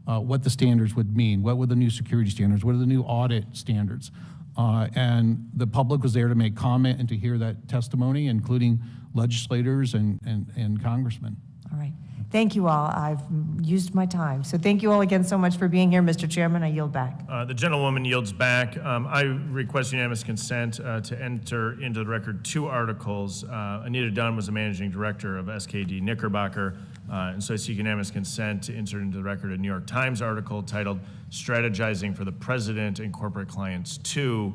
what the standards would mean, what were the new security standards, what are the new audit standards, and the public was there to make comment and to hear that testimony, including legislators and congressmen. All right. Thank you all. I've used my time. So thank you all again so much for being here. Mr. Chairman, I yield back. The gentlewoman yields back. I request unanimous consent to enter into the record 2 articles. Anita Dunn was the managing director of SKD Knickerbocker, and so I seek unanimous consent to enter into the record a New York Times article titled "Strategizing for the President and Corporate Clients 2"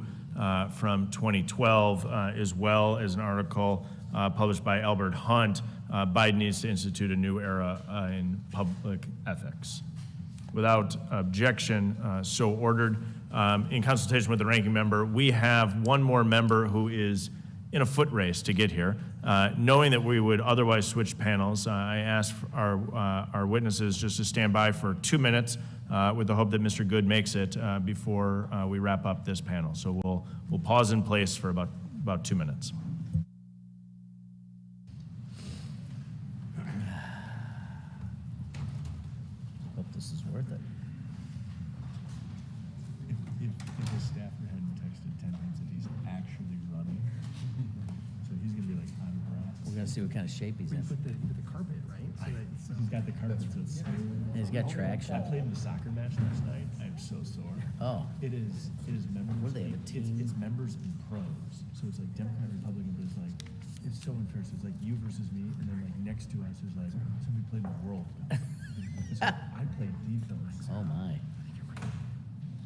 from 2012, as well as an article published by Albert Hunt, Biden needs to institute a new era in public ethics. Without objection, so ordered. In consultation with the ranking member, we have one more member who is in a foot race to get here. Knowing that we would otherwise switch panels, I asked our witnesses just to stand by for 2 minutes with the hope that Mr. Good makes it before we wrap up this panel. So we'll pause in place for about 2 minutes. Hope this is worth it. If his staffer hadn't texted 10 minutes that he's actually running, so he's gonna be like out of breath. We're gonna see what kind of shape he's in. You put the carpet, right? So he's got the carpet, so it's smooth. And he's got traction. I played in the soccer match last night. I'm so sore. Oh. It is members. What do they have, a team? It's members and pros. So it's like Democrat, Republican, but it's like, it's so unfair. So it's like you versus me, and then like next to us is like somebody played in the world. So I played defense. Oh, my.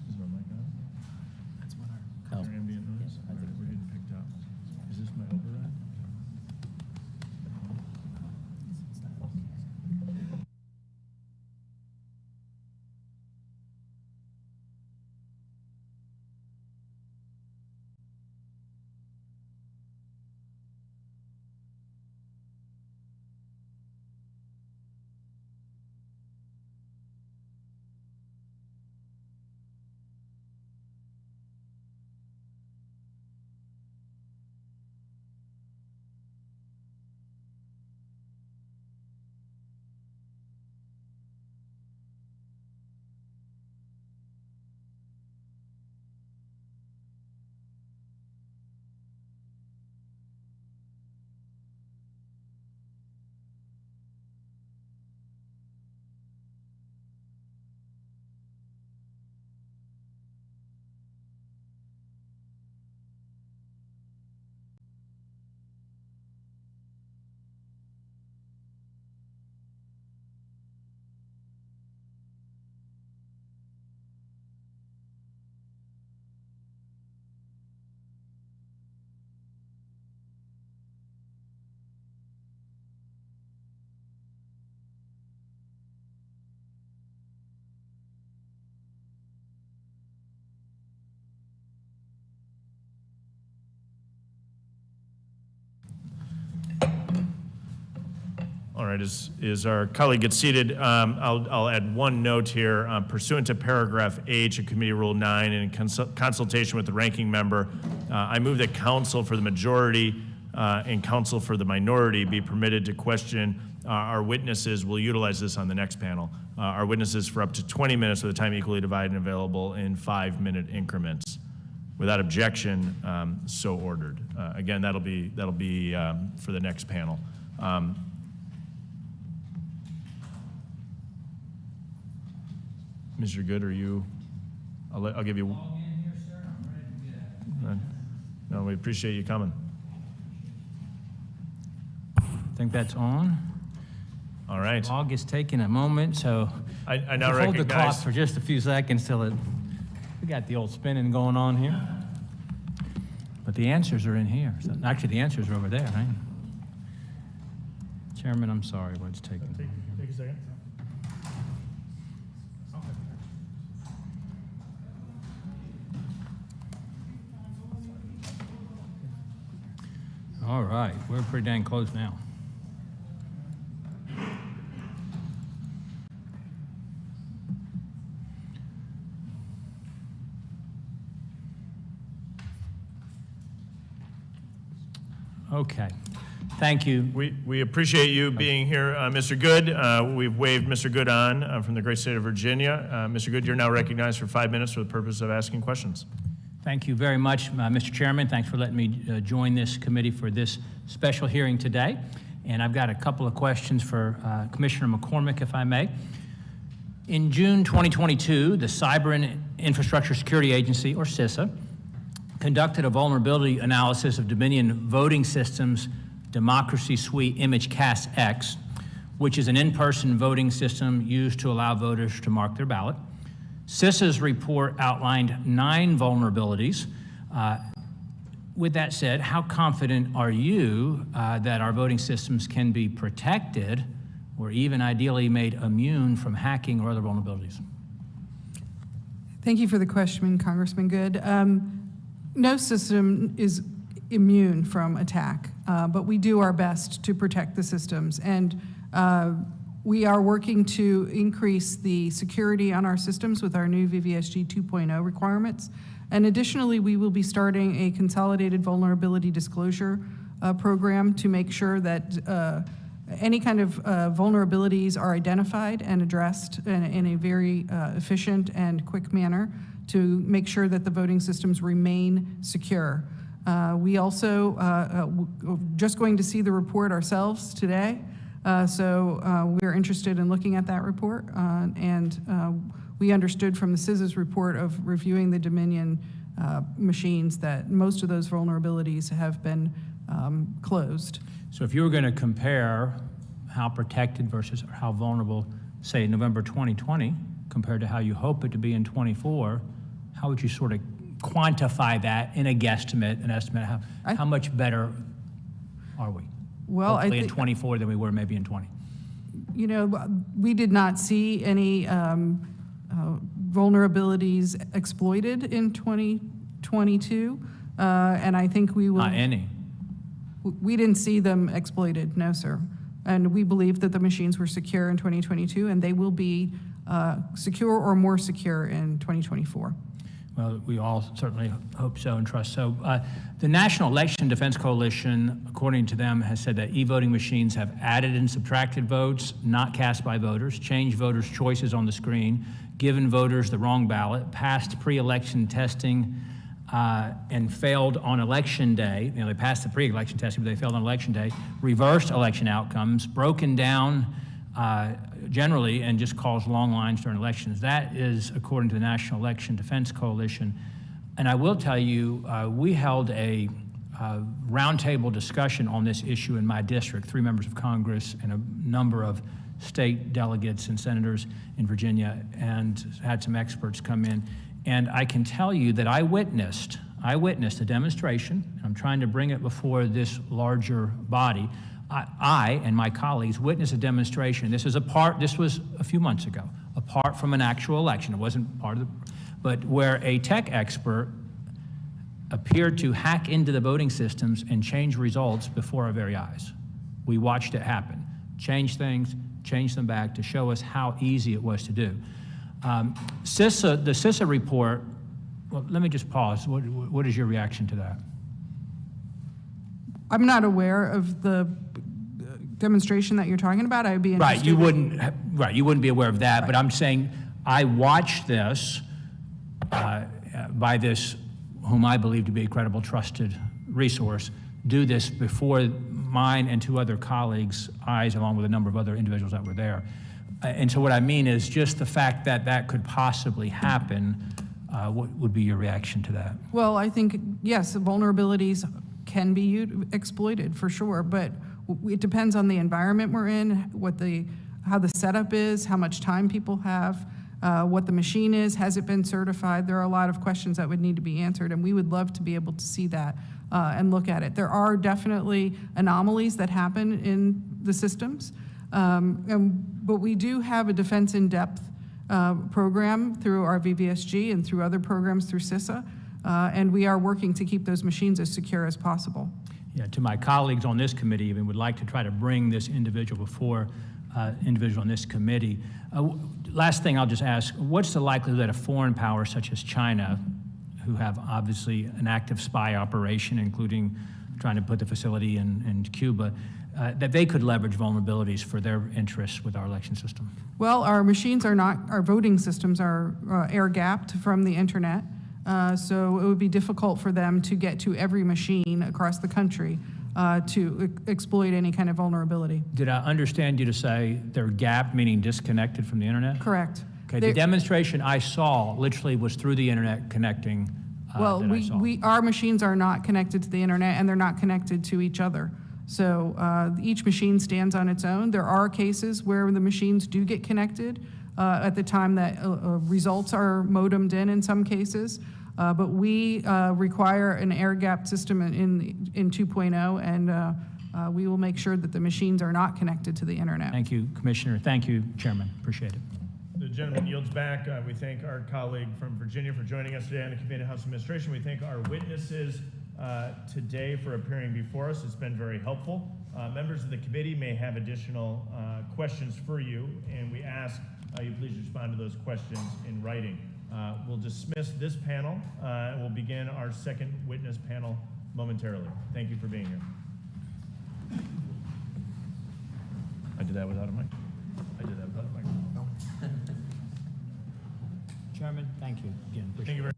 Is my mic on? That's what Oh. our ambient noise. Yeah, I think- We're getting picked up. Is this my override? All right, as our colleague gets seated, I'll add one note here. Pursuant to paragraph H of Committee Rule 9 and in consultation with the ranking member, I move that counsel for the majority and counsel for the minority be permitted to question our witnesses. We'll utilize this on the next panel. Our witnesses for up to 20 minutes with the time equally divided and available in 5-minute increments. Without objection, so ordered. Again, that'll be for the next panel. Mr. Good, are you? I'll give you. No, we appreciate you coming. I think that's on. All right. Log is taking a moment, so I now hold the clock recognize. for just a few seconds till we got the old spinning going on here. But the answers are in here. So, actually, the answers are over there, right? Chairman, I'm sorry, what's taking? Take a second. All right, we're pretty dang close now. Okay, thank you. We appreciate you being here, Mr. Good. We've waived Mr. Good on from the great state of Virginia. Mr. Good, you're now recognized for 5 minutes for the purpose of asking questions. Thank you very much, Mr. Chairman. Thanks for letting me join this committee for this special hearing today. And I've got a couple of questions for Commissioner McCormick, if I may. In June 2022, the Cyber and Infrastructure Security Agency, or CISA, conducted a vulnerability analysis of Dominion Voting Systems Democracy Suite ImageCast X, which is an in-person voting system used to allow voters to mark their ballot. CISA's report outlined 9 vulnerabilities. With that said, how confident are you that our voting systems can be protected or even ideally made immune from hacking or other vulnerabilities? Thank you for the question, Congressman Good. No system is immune from attack, but we do our best to protect the systems. And we are working to increase the security on our systems with our new VVSG 2.0 requirements. And additionally, we will be starting a consolidated vulnerability disclosure program to make sure that any kind of vulnerabilities are identified and addressed in a very efficient and quick manner to make sure that the voting systems remain secure. We also just going to see the report ourselves today, so we're interested in looking at that report, and we understood from the CISA's report of reviewing the Dominion machines that most of those vulnerabilities have been closed. So if you were going to compare how protected versus how vulnerable, say, in November 2020, compared to how you hope it to be in 24, how would you sort of quantify that in a guesstimate, an estimate? How much better are we? Well, hopefully I in think, 24 than we were maybe in 20. you know, we did not see any vulnerabilities exploited in 2022, and I think we will. Not any. We didn't see them exploited, no, sir. And we believe that the machines were secure in 2022, and they will be secure or more secure in 2024. Well, we all certainly hope so and trust so. The National Election Defense Coalition, according to them, has said that e-voting machines have added and subtracted votes not cast by voters, changed voters' choices on the screen, given voters the wrong ballot, passed pre-election testing, and failed on election day. You know, they passed the pre-election testing, but they failed on election day, reversed election outcomes, broken down generally, and just caused long lines during elections. That is according to the National Election Defense Coalition. And I will tell you, we held a roundtable discussion on this issue in my district, 3 members of Congress and a number of state delegates and senators in Virginia, and had some experts come in. And I can tell you that I witnessed a demonstration. I'm trying to bring it before this larger body. I and my colleagues witnessed a demonstration. This was a few months ago, apart from an actual election. It wasn't part of the, but where a tech expert appeared to hack into the voting systems and change results before our very eyes. We watched it happen, change things, change them back to show us how easy it was to do. CISA, the CISA report, well, let me just pause. What is your reaction to that? I'm not aware of the demonstration that you're talking about. I'd be interested. Right, you wouldn't be aware of that, but I'm saying I watched this by this, whom I believe to be a credible, trusted resource, do this before mine and 2 other colleagues' eyes, along with a number of other individuals that were there. And so what I mean is just the fact that that could possibly happen, what would be your reaction to that? Well, I think, yes, vulnerabilities can be exploited for sure, but it depends on the environment we're in, how the setup is, how much time people have, what the machine is, has it been certified? There are a lot of questions that would need to be answered, and we would love to be able to see that and look at it. There are definitely anomalies that happen in the systems, but we do have a defense in-depth program through our VVSG and through other programs through CISA, and we are working to keep those machines as secure as possible. Yeah, to my colleagues on this committee, even would like to try to bring this individual before individual on this committee. Last thing I'll just ask, what's the likelihood that a foreign power such as China, who have obviously an active spy operation, including trying to put the facility in Cuba, that they could leverage vulnerabilities for their interests with our election system? Well, our machines are not, our voting systems are air-gapped from the internet, so it would be difficult for them to get to every machine across the country to exploit any kind of vulnerability. Did I understand you to say they're gapped, meaning disconnected from the internet? Correct. Okay, the demonstration I saw literally was through the internet connecting. Well, that I saw. our machines are not connected to the internet, and they're not connected to each other. So each machine stands on its own. There are cases where the machines do get connected at the time that results are modemed in some cases. But we require an air-gapped system in 2.0, and we will make sure that the machines are not connected to the internet. Thank you, Commissioner. Thank you, Chairman. Appreciate it. The gentleman yields back. We thank our colleague from Virginia for joining us today on the Committee on House Administration. We thank our witnesses today for appearing before us. It's been very helpful. Members of the committee may have additional questions for you, and we ask you please respond to those questions in writing. We'll dismiss this panel, and we'll begin our second witness panel momentarily. Thank you for being here. I did that without a mic. Chairman, thank you again. Thank you very much.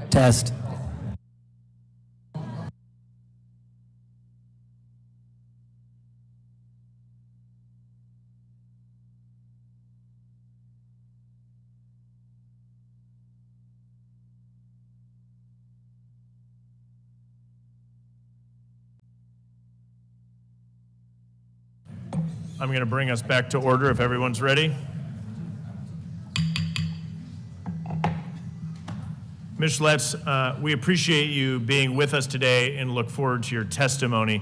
Test. I'm going to bring us back to order if everyone's ready. Ms. Schletz, we appreciate you being with us today and look forward to your testimony.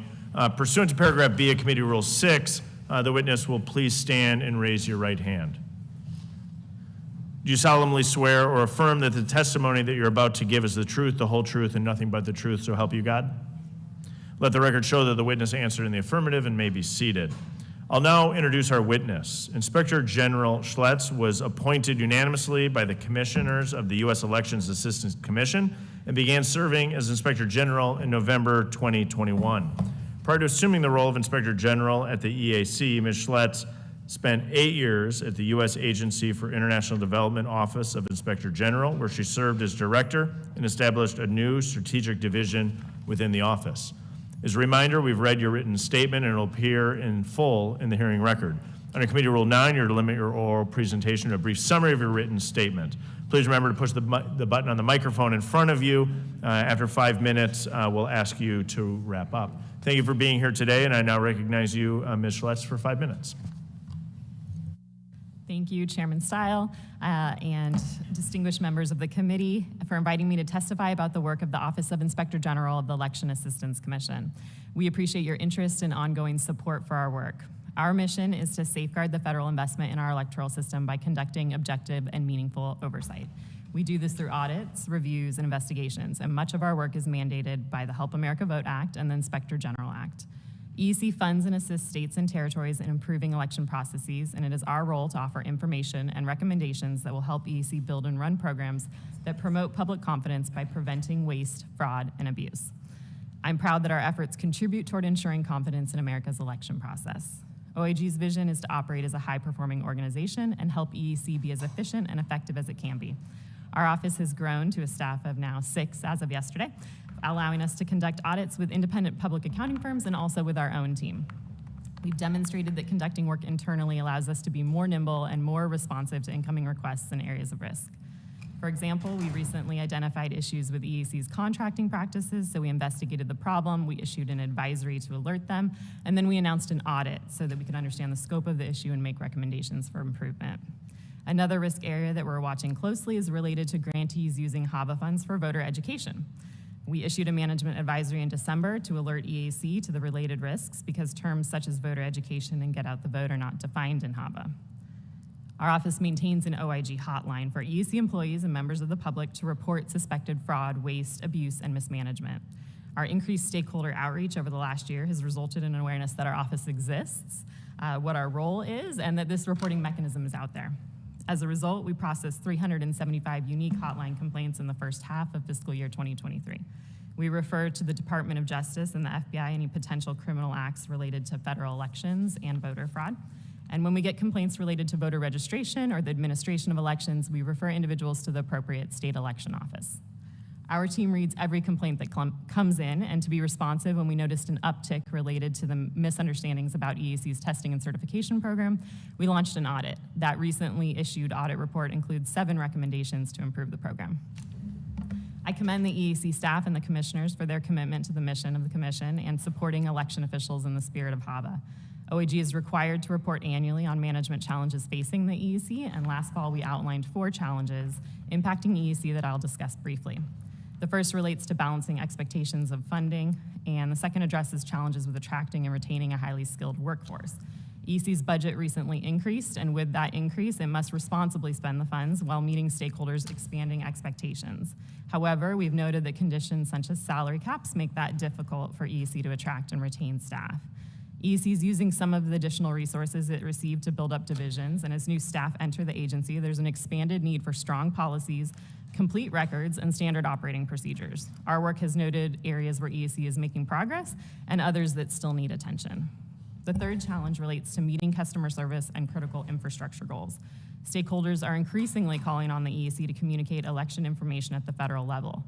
Pursuant to paragraph B of Committee Rule 6, the witness will please stand and raise your right hand. Do you solemnly swear or affirm that the testimony that you're about to give is the truth, the whole truth, and nothing but the truth, so help you God? Let the record show that the witness answered in the affirmative and may be seated. I'll now introduce our witness. Inspector General Schletz was appointed unanimously by the commissioners of the U.S. Elections Assistance Commission and began serving as Inspector General in November 2021. Prior to assuming the role of Inspector General at the EAC, Ms. Schletz spent 8 years at the U.S. Agency for International Development Office of Inspector General, where she served as director and established a new strategic division within the office. As a reminder, we've read your written statement and it'll appear in full in the hearing record. Under Committee Rule 9, you're to limit your oral presentation to a brief summary of your written statement. Please remember to push the button on the microphone in front of you. After 5 minutes, we'll ask you to wrap up. Thank you for being here today, and I now recognize you, Ms. Schletz, for 5 minutes. Thank you, Chairman Stile, and distinguished members of the committee for inviting me to testify about the work of the Office of Inspector General of the Election Assistance Commission. We appreciate your interest and ongoing support for our work. Our mission is to safeguard the federal investment in our electoral system by conducting objective and meaningful oversight. We do this through audits, reviews, and investigations, and much of our work is mandated by the Help America Vote Act and the Inspector General Act. EEC funds and assists states and territories in improving election processes, and it is our role to offer information and recommendations that will help EEC build and run programs that promote public confidence by preventing waste, fraud, and abuse. I'm proud that our efforts contribute toward ensuring confidence in America's election process. OIG's vision is to operate as a high-performing organization and help EEC be as efficient and effective as it can be. Our office has grown to a staff of now 6 as of yesterday, allowing us to conduct audits with independent public accounting firms and also with our own team. We've demonstrated that conducting work internally allows us to be more nimble and more responsive to incoming requests in areas of risk. For example, we recently identified issues with EEC's contracting practices, so we investigated the problem, we issued an advisory to alert them, and then we announced an audit so that we could understand the scope of the issue and make recommendations for improvement. Another risk area that we're watching closely is related to grantees using HAVA funds for voter education. We issued a management advisory in December to alert EAC to the related risks because terms such as voter education and get out the vote are not defined in HAVA. Our office maintains an OIG hotline for EEC employees and members of the public to report suspected fraud, waste, abuse, and mismanagement. Our increased stakeholder outreach over the last year has resulted in an awareness that our office exists, what our role is, and that this reporting mechanism is out there. As a result, we processed 375 unique hotline complaints in the first half of fiscal year 2023. We refer to the Department of Justice and the FBI any potential criminal acts related to federal elections and voter fraud. And when we get complaints related to voter registration or the administration of elections, we refer individuals to the appropriate state election office. Our team reads every complaint that comes in, and to be responsive when we noticed an uptick related to the misunderstandings about EEC's testing and certification program, we launched an audit. That recently issued audit report includes 7 recommendations to improve the program. I commend the EEC staff and the commissioners for their commitment to the mission of the commission and supporting election officials in the spirit of HAVA. OIG is required to report annually on management challenges facing the EEC, and last fall we outlined 4 challenges impacting EEC that I'll discuss briefly. The first relates to balancing expectations of funding, and the second addresses challenges with attracting and retaining a highly skilled workforce. EEC's budget recently increased, and with that increase, it must responsibly spend the funds while meeting stakeholders' expanding expectations. However, we've noted that conditions such as salary caps make that difficult for EEC to attract and retain staff. EEC is using some of the additional resources it received to build up divisions, and as new staff enter the agency, there's an expanded need for strong policies, complete records, and standard operating procedures. Our work has noted areas where EEC is making progress and others that still need attention. The third challenge relates to meeting customer service and critical infrastructure goals. Stakeholders are increasingly calling on the EEC to communicate election information at the federal level.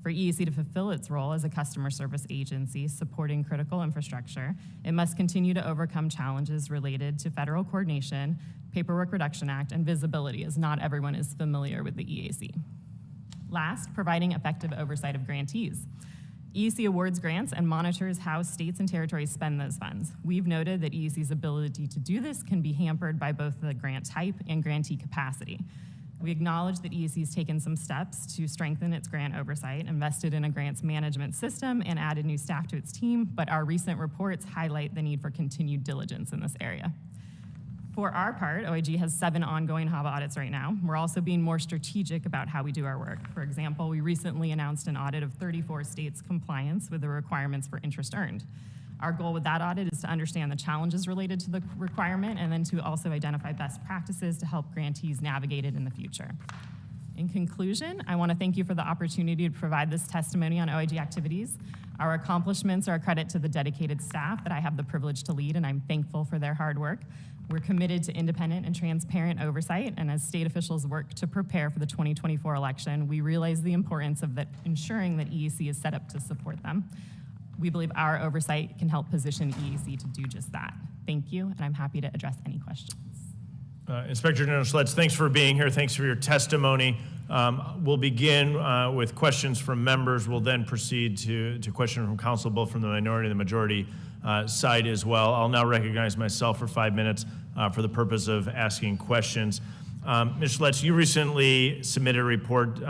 For EEC to fulfill its role as a customer service agency supporting critical infrastructure, it must continue to overcome challenges related to federal coordination, Paperwork Reduction Act, and visibility, as not everyone is familiar with the EAC. Last, providing effective oversight of grantees. EEC awards grants and monitors how states and territories spend those funds. We've noted that EEC's ability to do this can be hampered by both the grant type and grantee capacity. We acknowledge that EEC has taken some steps to strengthen its grant oversight, invested in a grants management system, and added new staff to its team, but our recent reports highlight the need for continued diligence in this area. For our part, OIG has 7 ongoing HAVA audits right now. We're also being more strategic about how we do our work. For example, we recently announced an audit of 34 states' compliance with the requirements for interest earned. Our goal with that audit is to understand the challenges related to the requirement and then to also identify best practices to help grantees navigate it in the future. In conclusion, I want to thank you for the opportunity to provide this testimony on OIG activities. Our accomplishments are a credit to the dedicated staff that I have the privilege to lead, and I'm thankful for their hard work. We're committed to independent and transparent oversight, and as state officials work to prepare for the 2024 election, we realize the importance of ensuring that EEC is set up to support them. We believe our oversight can help position EEC to do just that. Thank you, and I'm happy to address any questions. Inspector General Schletz, thanks for being here. Thanks for your testimony. We'll begin with questions from members. We'll then proceed to questions from council, both from the minority and the majority side as well. I'll now recognize myself for 5 minutes for the purpose of asking questions. Ms. Schletz, you recently submitted a report, the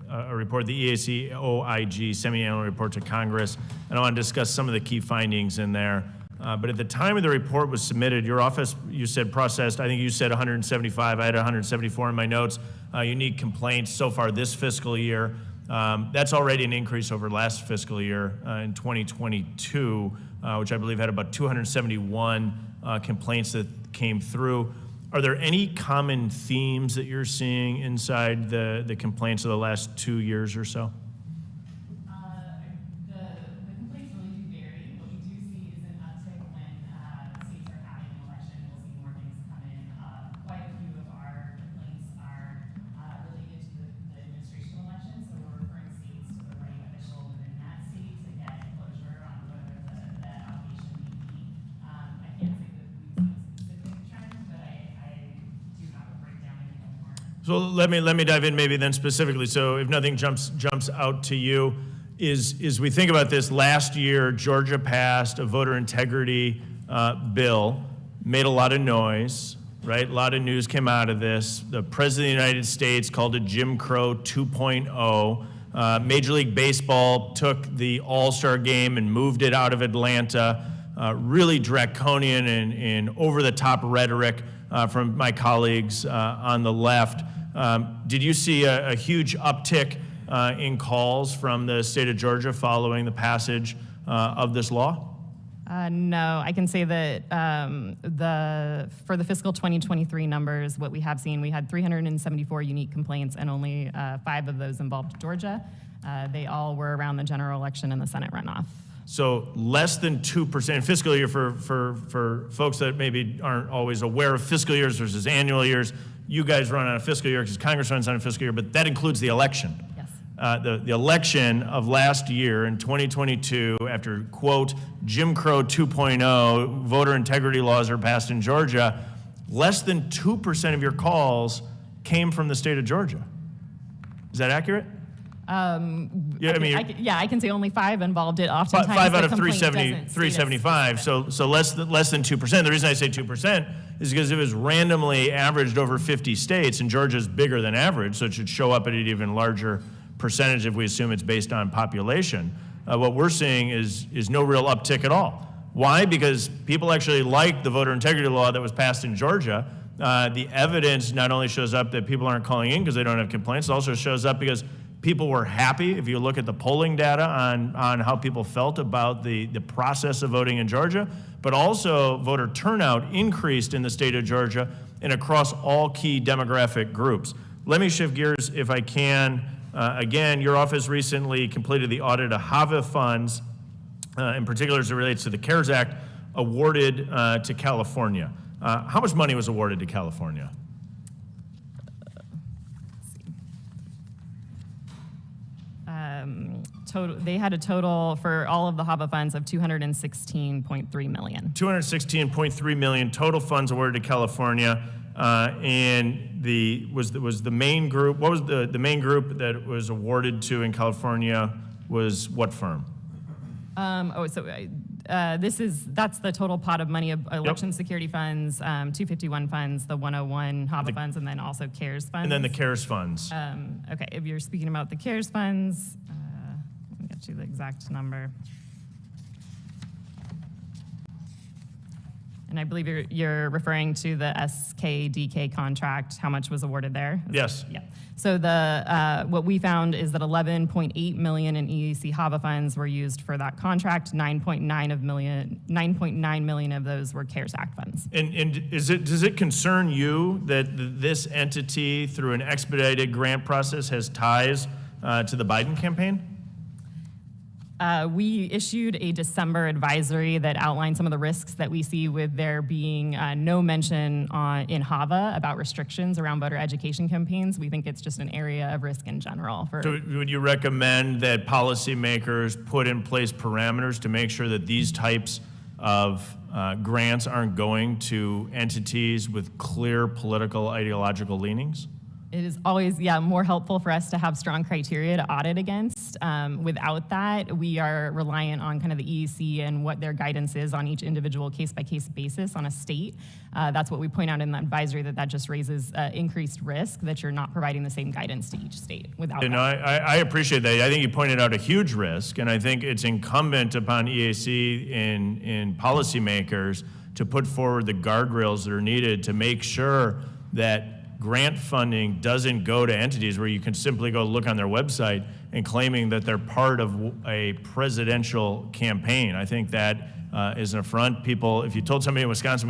EAC OIG semi-annual report to Congress, and I want to discuss some of the key findings in there. But at the time of the report was submitted, your office, you said processed, I think you said 175, I had 174 in my notes, unique complaints so far this fiscal year. That's already an increase over last fiscal year in 2022, which I believe had about 271 complaints that came through. Are there any common themes that you're seeing inside the complaints of the last 2 years or so? The complaints really do vary. What we do see is an uptick when states are having an election. We'll see more things come in. Quite a few of our complaints are related to the administration election, so we're referring states to the right official within that state to get closure on whether the allegation may be. I can't say that we've seen specific trends, but I do have a breakdown in the more. So let me dive in maybe then specifically. So if nothing jumps out to you, is we think about this, last year Georgia passed a voter integrity bill, made a lot of noise, right? A lot of news came out of this. The President of the United States called it Jim Crow 2.0. Major League Baseball took the All-Star game and moved it out of Atlanta. Really draconian and over-the-top rhetoric from my colleagues on the left. Did you see a huge uptick in calls from the state of Georgia following the passage of this law? No, I can say that for the fiscal 2023 numbers, what we have seen, we had 374 unique complaints, and only 5 of those involved Georgia. They all were around the general election and the Senate runoff. So less than 2%. Fiscal year, for folks that maybe aren't always aware of fiscal years versus annual years, you guys run on a fiscal year because Congress runs on a fiscal year, but that includes the election. Yes. The election of last year in 2022, after, quote, Jim Crow 2.0, voter integrity laws are passed in Georgia, less than 2% of your calls came from the state of Georgia. Is that accurate? I can say only 5 involved it. Oftentimes, 5 out the of complaint 375, so less than 2%. The reason I say 2% is because it was randomly averaged over 50 states, and Georgia's bigger than average, so it should show up at an even larger percentage if we assume it's based on population. What we're seeing is no real uptick at all. Why? Because people actually like the voter integrity law that was passed in Georgia. The evidence not only shows up that people aren't calling in because they don't have complaints, it also shows up because people were happy. If you look at the polling data on how people felt about the process of voting in Georgia, but also voter turnout increased in the state of Georgia and across all key demographic groups. Let me shift gears if I can. Again, your office recently completed the audit of HAVA funds, in particular as it relates to the CARES Act, awarded to California. How much money was awarded to California? They had a total for all of the HAVA funds of $216.3 million. $216.3 million total funds awarded to California, and was the main group. What was the main group that was awarded to in California? Was what firm? That's the total pot of money of election security funds, 251 funds, the 101 HAVA funds, and then also CARES funds. And then the CARES funds. Okay, if you're speaking about the CARES funds, let me get you the exact number. And I believe you're referring to the SKDK contract, how much was awarded there? Yes. Yeah. So what we found is that 11.8 million in EAC HAVA funds were used for that contract. 9.9 million of those were CARES Act funds. And does it concern you that this entity, through an expedited grant process, has ties to the Biden campaign? We issued a December advisory that outlined some of the risks that we see with there being no mention in HAVA about restrictions around voter education campaigns. We think it's just an area of risk in general. So would you recommend that policymakers put in place parameters to make sure that these types of grants aren't going to entities with clear political ideological leanings? It is always, more helpful for us to have strong criteria to audit against. Without that, we are reliant on kind of the EEC and what their guidance is on each individual case-by-case basis on a state. That's what we point out in the advisory, that just raises increased risk that you're not providing the same guidance to each state without that. I appreciate that. I think you pointed out a huge risk, and I think it's incumbent upon EAC and policymakers to put forward the guardrails that are needed to make sure that grant funding doesn't go to entities where you can simply go look on their website and claiming that they're part of a presidential campaign. I think that is an affront. People, if you told somebody in Wisconsin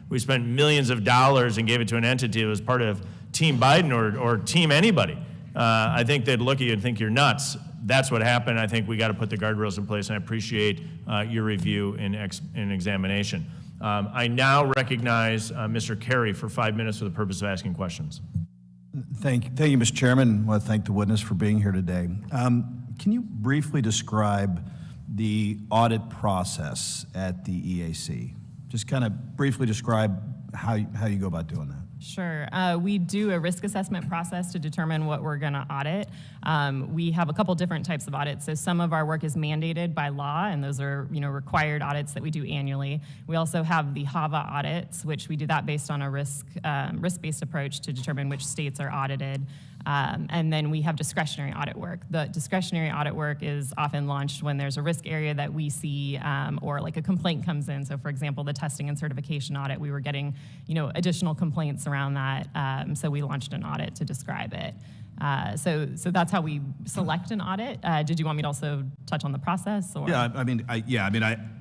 we spent millions of dollars and gave it to an entity that was part of Team Biden or Team anybody, I think they'd look at you and think you're nuts. That's what happened. I think we got to put the guardrails in place, and I appreciate your review and examination. I now recognize Mr. Carey for 5 minutes for the purpose of asking questions. Thank you, Mr. Chairman. I want to thank the witness for being here today. Can you briefly describe the audit process at the EAC? Just kind of briefly describe how you go about doing that. Sure. We do a risk assessment process to determine what we're going to audit. We have a couple different types of audits. So some of our work is mandated by law, and those are required audits that we do annually. We also have the HAVA audits, which we do that based on a risk-based approach to determine which states are audited. And then we have discretionary audit work. The discretionary audit work is often launched when there's a risk area that we see or like a complaint comes in. So for example, the testing and certification audit, we were getting additional complaints around that. So we launched an audit to describe it. So that's how we select an audit. Did you want me to also touch on the process? Or? Yeah,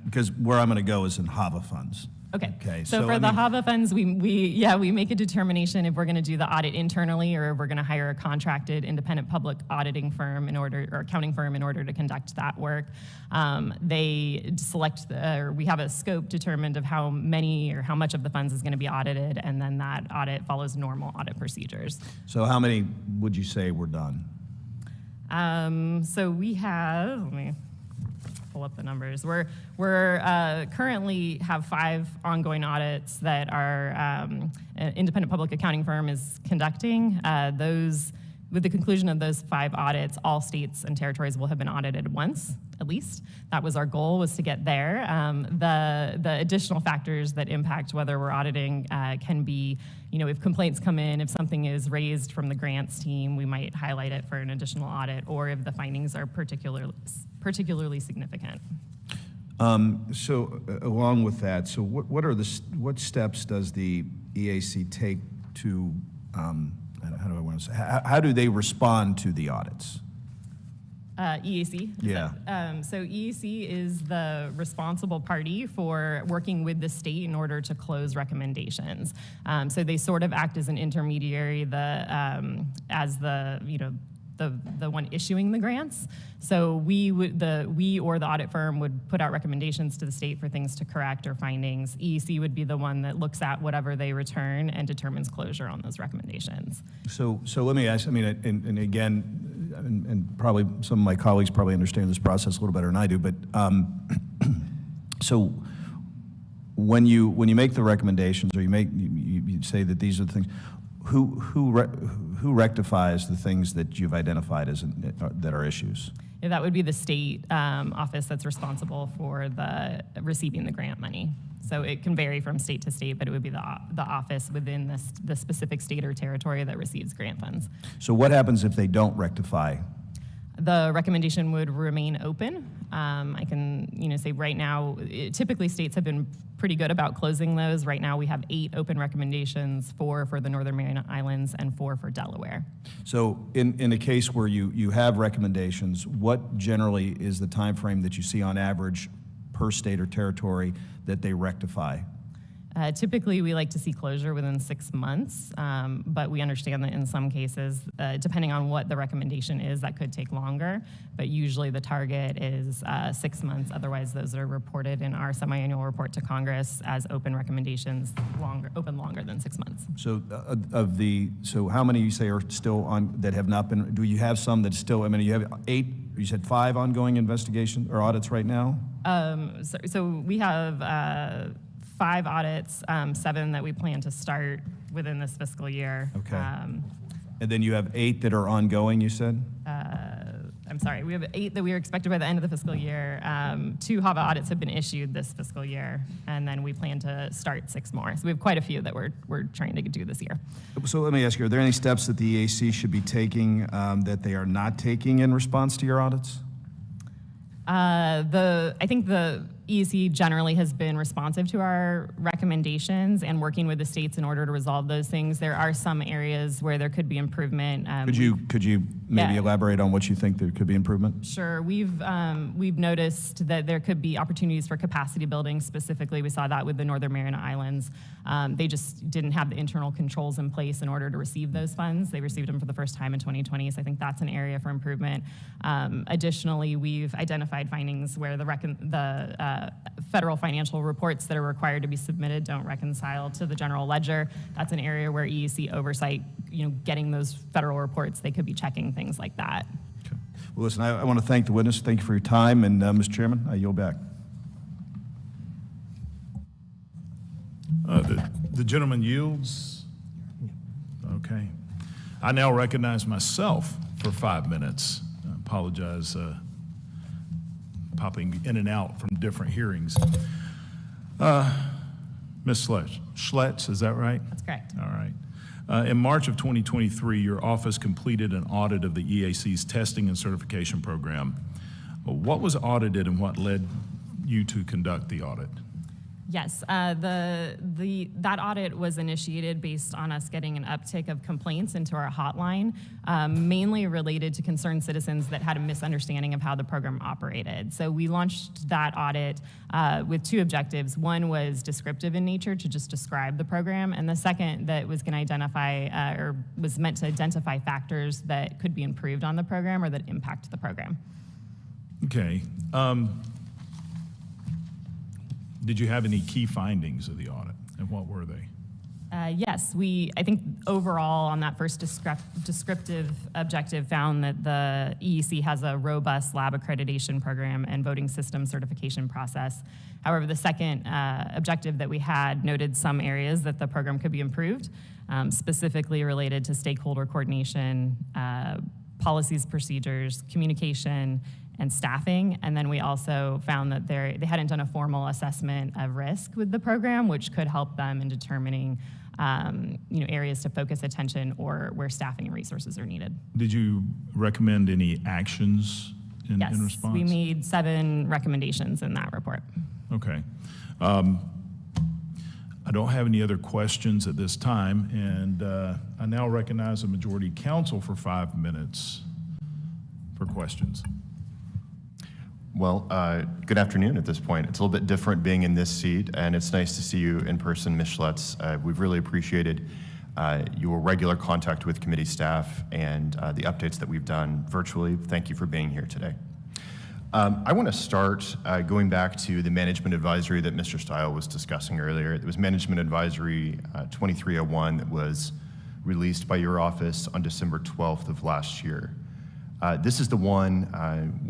because where I'm going to go is in HAVA funds. Okay. So for the HAVA funds, we make a determination if we're going to do the audit internally or if we're going to hire a contracted independent public auditing firm or accounting firm in order to conduct that work. They select, we have a scope determined of how many or how much of the funds is going to be audited, and then that audit follows normal audit procedures. So how many would you say were done? So we have, let me pull up the numbers. We're currently have 5 ongoing audits that our an independent public accounting firm is conducting. With the conclusion of those 5 audits, all states and territories will have been audited once, at least. That was our goal, was to get there. The additional factors that impact whether we're auditing can be, if complaints come in, if something is raised from the grants team, we might highlight it for an additional audit, or if the findings are particularly significant. So along with that, so what steps does the EAC take to, how do I want to say, how do they respond to the audits? EAC? Yeah. So EAC is the responsible party for working with the state in order to close recommendations. So they sort of act as an intermediary, as the one issuing the grants. So we or the audit firm would put out recommendations to the state for things to correct or findings. EEC would be the one that looks at whatever they return and determines closure on those recommendations. So let me ask, and again, and probably some of my colleagues probably understand this process a little better than I do, but so when you make the recommendations, or you say that these are the things, who rectifies the things that you've identified as that are issues? Yeah, that would be the state office that's responsible for receiving the grant money. So it can vary from state to state, but it would be the office within the specific state or territory that receives grant funds. So what happens if they don't rectify? The recommendation would remain open. I can say right now, typically states have been pretty good about closing those. Right now we have 8 open recommendations, 4 for the Northern Mariana Islands and 4 for Delaware. So in a case where you have recommendations, what generally is the time frame that you see on average per state or territory that they rectify? Typically, we like to see closure within 6 months, but we understand that in some cases, depending on what the recommendation is, that could take longer. But usually the target is 6 months. Otherwise, those are reported in our semi-annual report to Congress as open recommendations, open longer than 6 months. So so how many you say are still on that have not been? Do you have some that still? You have 8. You said 5 ongoing investigations or audits right now. So we have 5 audits, 7 that we plan to start within this fiscal year. Okay. And then you have 8 that are ongoing, you said? I'm sorry, we have 8 that we are expected by the end of the fiscal year. 2 HAVA audits have been issued this fiscal year, and then we plan to start 6 more. So we have quite a few that we're trying to do this year. So let me ask you, are there any steps that the EAC should be taking that they are not taking in response to your audits? I think the EEC generally has been responsive to our recommendations and working with the states in order to resolve those things. There are some areas where there could be improvement. Could you maybe Yeah. elaborate on what you think there could be improvement? Sure. We've noticed that there could be opportunities for capacity building. Specifically, we saw that with the Northern Mariana Islands. They just didn't have the internal controls in place in order to receive those funds. They received them for the first time in 2020, so I think that's an area for improvement. Additionally, we've identified findings where the federal financial reports that are required to be submitted don't reconcile to the general ledger. That's an area where EEC oversight, getting those federal reports, they could be checking things like that. Okay. Well, listen, I want to thank the witness. Thank you for your time. And, Mr. Chairman, I yield back. The gentleman yields. Okay. I now recognize myself for 5 minutes. I apologize, popping in and out from different hearings. Ms. Schletz, is that right? That's correct. All right. In March of 2023, your office completed an audit of the EAC's testing and certification program. What was audited and what led you to conduct the audit? Yes, that audit was initiated based on us getting an uptick of complaints into our hotline, mainly related to concerned citizens that had a misunderstanding of how the program operated. So we launched that audit with two objectives. One was descriptive in nature, to just describe the program, and the second that was going to identify or was meant to identify factors that could be improved on the program or that impact the program. Okay. Did you have any key findings of the audit, and what were they? Yes, I think overall on that first descriptive objective found that the EEC has a robust lab accreditation program and voting system certification process. However, the second objective that we had noted some areas that the program could be improved, specifically related to stakeholder coordination, policies, procedures, communication, and staffing. And then we also found that they hadn't done a formal assessment of risk with the program, which could help them in determining areas to focus attention or where staffing and resources are needed. Did you recommend any actions in response? Yes, we made 7 recommendations in that report. Okay. I don't have any other questions at this time, and I now recognize the majority counsel for 5 minutes for questions. Well, good afternoon at this point. It's a little bit different being in this seat, and it's nice to see you in person, Ms. Schletz. We've really appreciated your regular contact with committee staff and the updates that we've done virtually. Thank you for being here today. I want to start going back to the management advisory that Mr. Stile was discussing earlier. It was Management Advisory 2301 that was released by your office on December 12th of last year. This is the one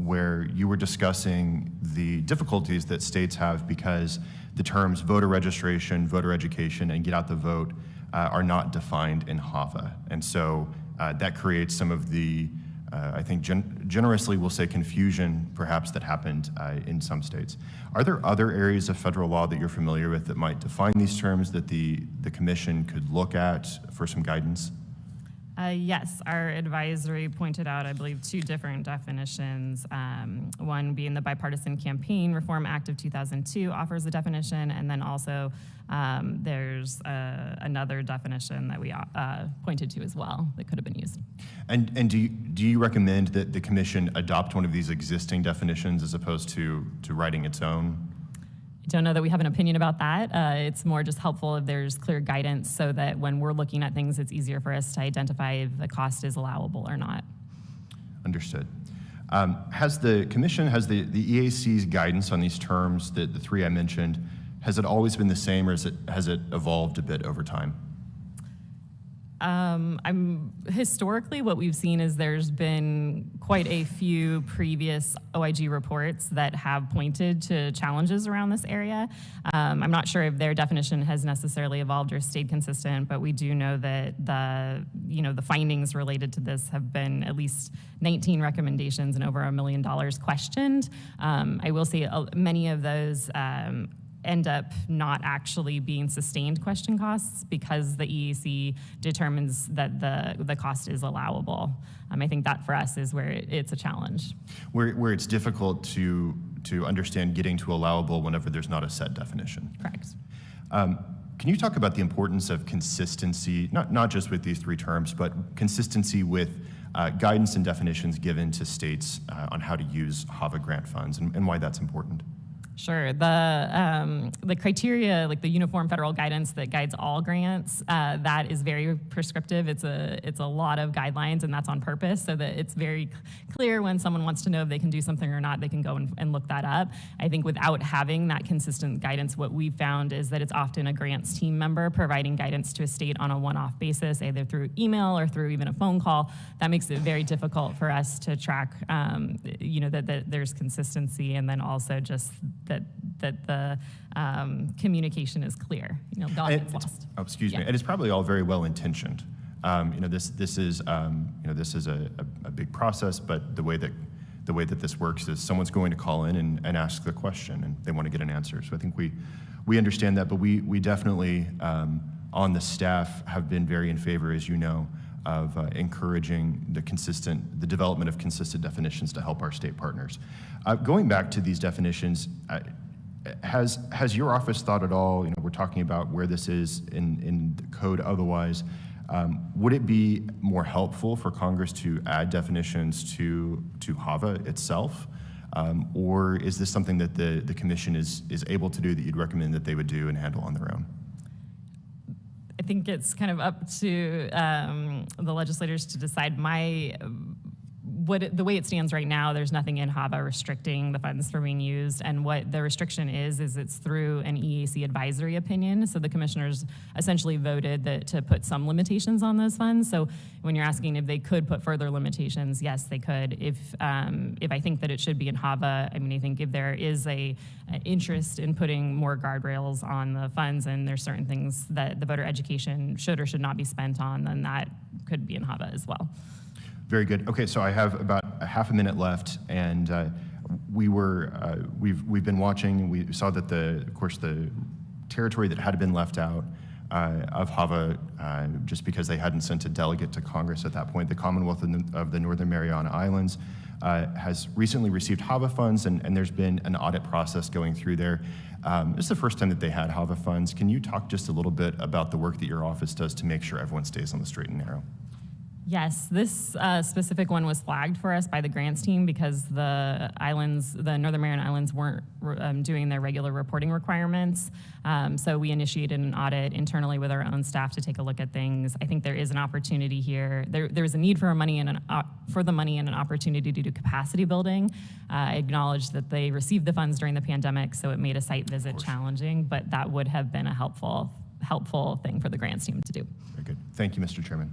where you were discussing the difficulties that states have because the terms voter registration, voter education, and get out the vote are not defined in HAVA. And so that creates some of the, I think generously we'll say confusion perhaps that happened in some states. Are there other areas of federal law that you're familiar with that might define these terms that the commission could look at for some guidance? Yes, our advisory pointed out, I believe, 2 different definitions. One being the Bipartisan Campaign Reform Act of 2002 offers a definition, and then also there's another definition that we pointed to as well that could have been used. And do you recommend that the commission adopt one of these existing definitions as opposed to writing its own? I don't know that we have an opinion about that. It's more just helpful if there's clear guidance so that when we're looking at things, it's easier for us to identify if the cost is allowable or not. Understood. Has the commission, has the EAC's guidance on these terms, the 3 I mentioned, has it always been the same or has it evolved a bit over time? Historically, what we've seen is there's been quite a few previous OIG reports that have pointed to challenges around this area. I'm not sure if their definition has necessarily evolved or stayed consistent, but we do know that the findings related to this have been at least 19 recommendations and over $1 million questioned. I will say many of those end up not actually being sustained question costs because the EEC determines that the cost is allowable. I think that for us is where it's a challenge. Where it's difficult to to understand getting to allowable whenever there's not a set definition. Correct. Can you talk about the importance of consistency, not just with these three terms, but consistency with guidance and definitions given to states on how to use HAVA grant funds and why that's important? Sure. The criteria, like the uniform federal guidance that guides all grants, that is very prescriptive. It's a lot of guidelines, and that's on purpose so that it's very clear when someone wants to know if they can do something or not, they can go and look that up. I think without having that consistent guidance, what we've found is that it's often a grants team member providing guidance to a state on a one-off basis, either through email or through even a phone call. That makes it very difficult for us to track, that there's consistency, and then also just that the communication is clear. Don't get lost. Oh, excuse me. And it's probably all very well intentioned. This is a big process, but the way that this works is someone's going to call in and ask the question, and they want to get an answer. So I think we understand that, but we definitely on the staff have been very in favor, as you know, of encouraging the development of consistent definitions to help our state partners. Going back to these definitions, has your office thought at all, we're talking about where this is in the code otherwise, would it be more helpful for Congress to add definitions to HAVA itself? Or is this something that the commission is able to do that you'd recommend that they would do and handle on their own? I think it's kind of up to the legislators to decide. The way it stands right now, there's nothing in HAVA restricting the funds from being used, and what the restriction is it's through an EAC advisory opinion. So the commissioners essentially voted to put some limitations on those funds. So when you're asking if they could put further limitations, yes, they could. If I think that it should be in HAVA, I think if there is a interest in putting more guardrails on the funds, and there's certain things that the voter education should or should not be spent on, then that could be in HAVA as well. Very good. Okay, so I have about a half a minute left, and we've been watching. We saw that of course the territory that had been left out of HAVA, just because they hadn't sent a delegate to Congress at that point, the Commonwealth of the Northern Mariana Islands has recently received HAVA funds, and there's been an audit process going through there. This is the first time that they had HAVA funds. Can you talk just a little bit about the work that your office does to make sure everyone stays on the straight and narrow? Yes, this specific one was flagged for us by the grants team because the Northern Mariana Islands weren't doing their regular reporting requirements. So we initiated an audit internally with our own staff to take a look at things. I think there is an opportunity here. There is a need for the money and an opportunity to do capacity building. I acknowledge that they received the funds during the pandemic, so it made a site visit challenging, but that would have been a helpful thing for the grants team to do. Very good. Thank you, Mr. Chairman.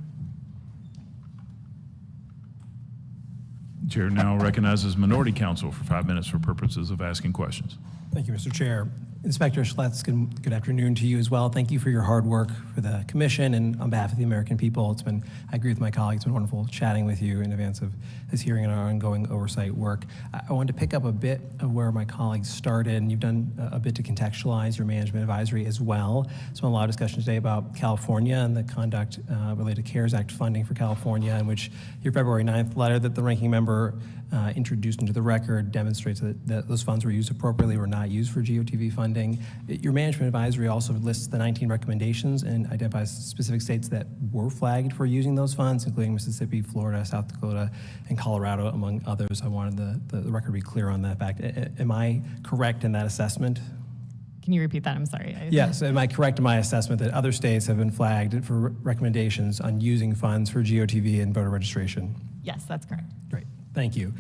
Chair now recognizes Minority Counsel for 5 minutes for purposes of asking questions. Thank you, Mr. Chair. Inspector Schletz, good afternoon to you as well. Thank you for your hard work for the commission and on behalf of the American people. I agree with my colleagues, it's been wonderful chatting with you in advance of this hearing and our ongoing oversight work. I wanted to pick up a bit of where my colleagues started, and you've done a bit to contextualize your management advisory as well. There's been a lot of discussion today about California and the conduct related to CARES Act funding for California, in which your February 9th letter that the ranking member introduced into the record demonstrates that those funds were used appropriately, were not used for GOTV funding. Your management advisory also lists the 19 recommendations and identifies specific states that were flagged for using those funds, including Mississippi, Florida, South Dakota, and Colorado, among others. I wanted the record to be clear on that fact. Am I correct in that assessment? Can you repeat that? I'm sorry. Yes, am I correct in my assessment that other states have been flagged for recommendations on using funds for GOTV and voter registration? Yes, that's correct. Great, thank you.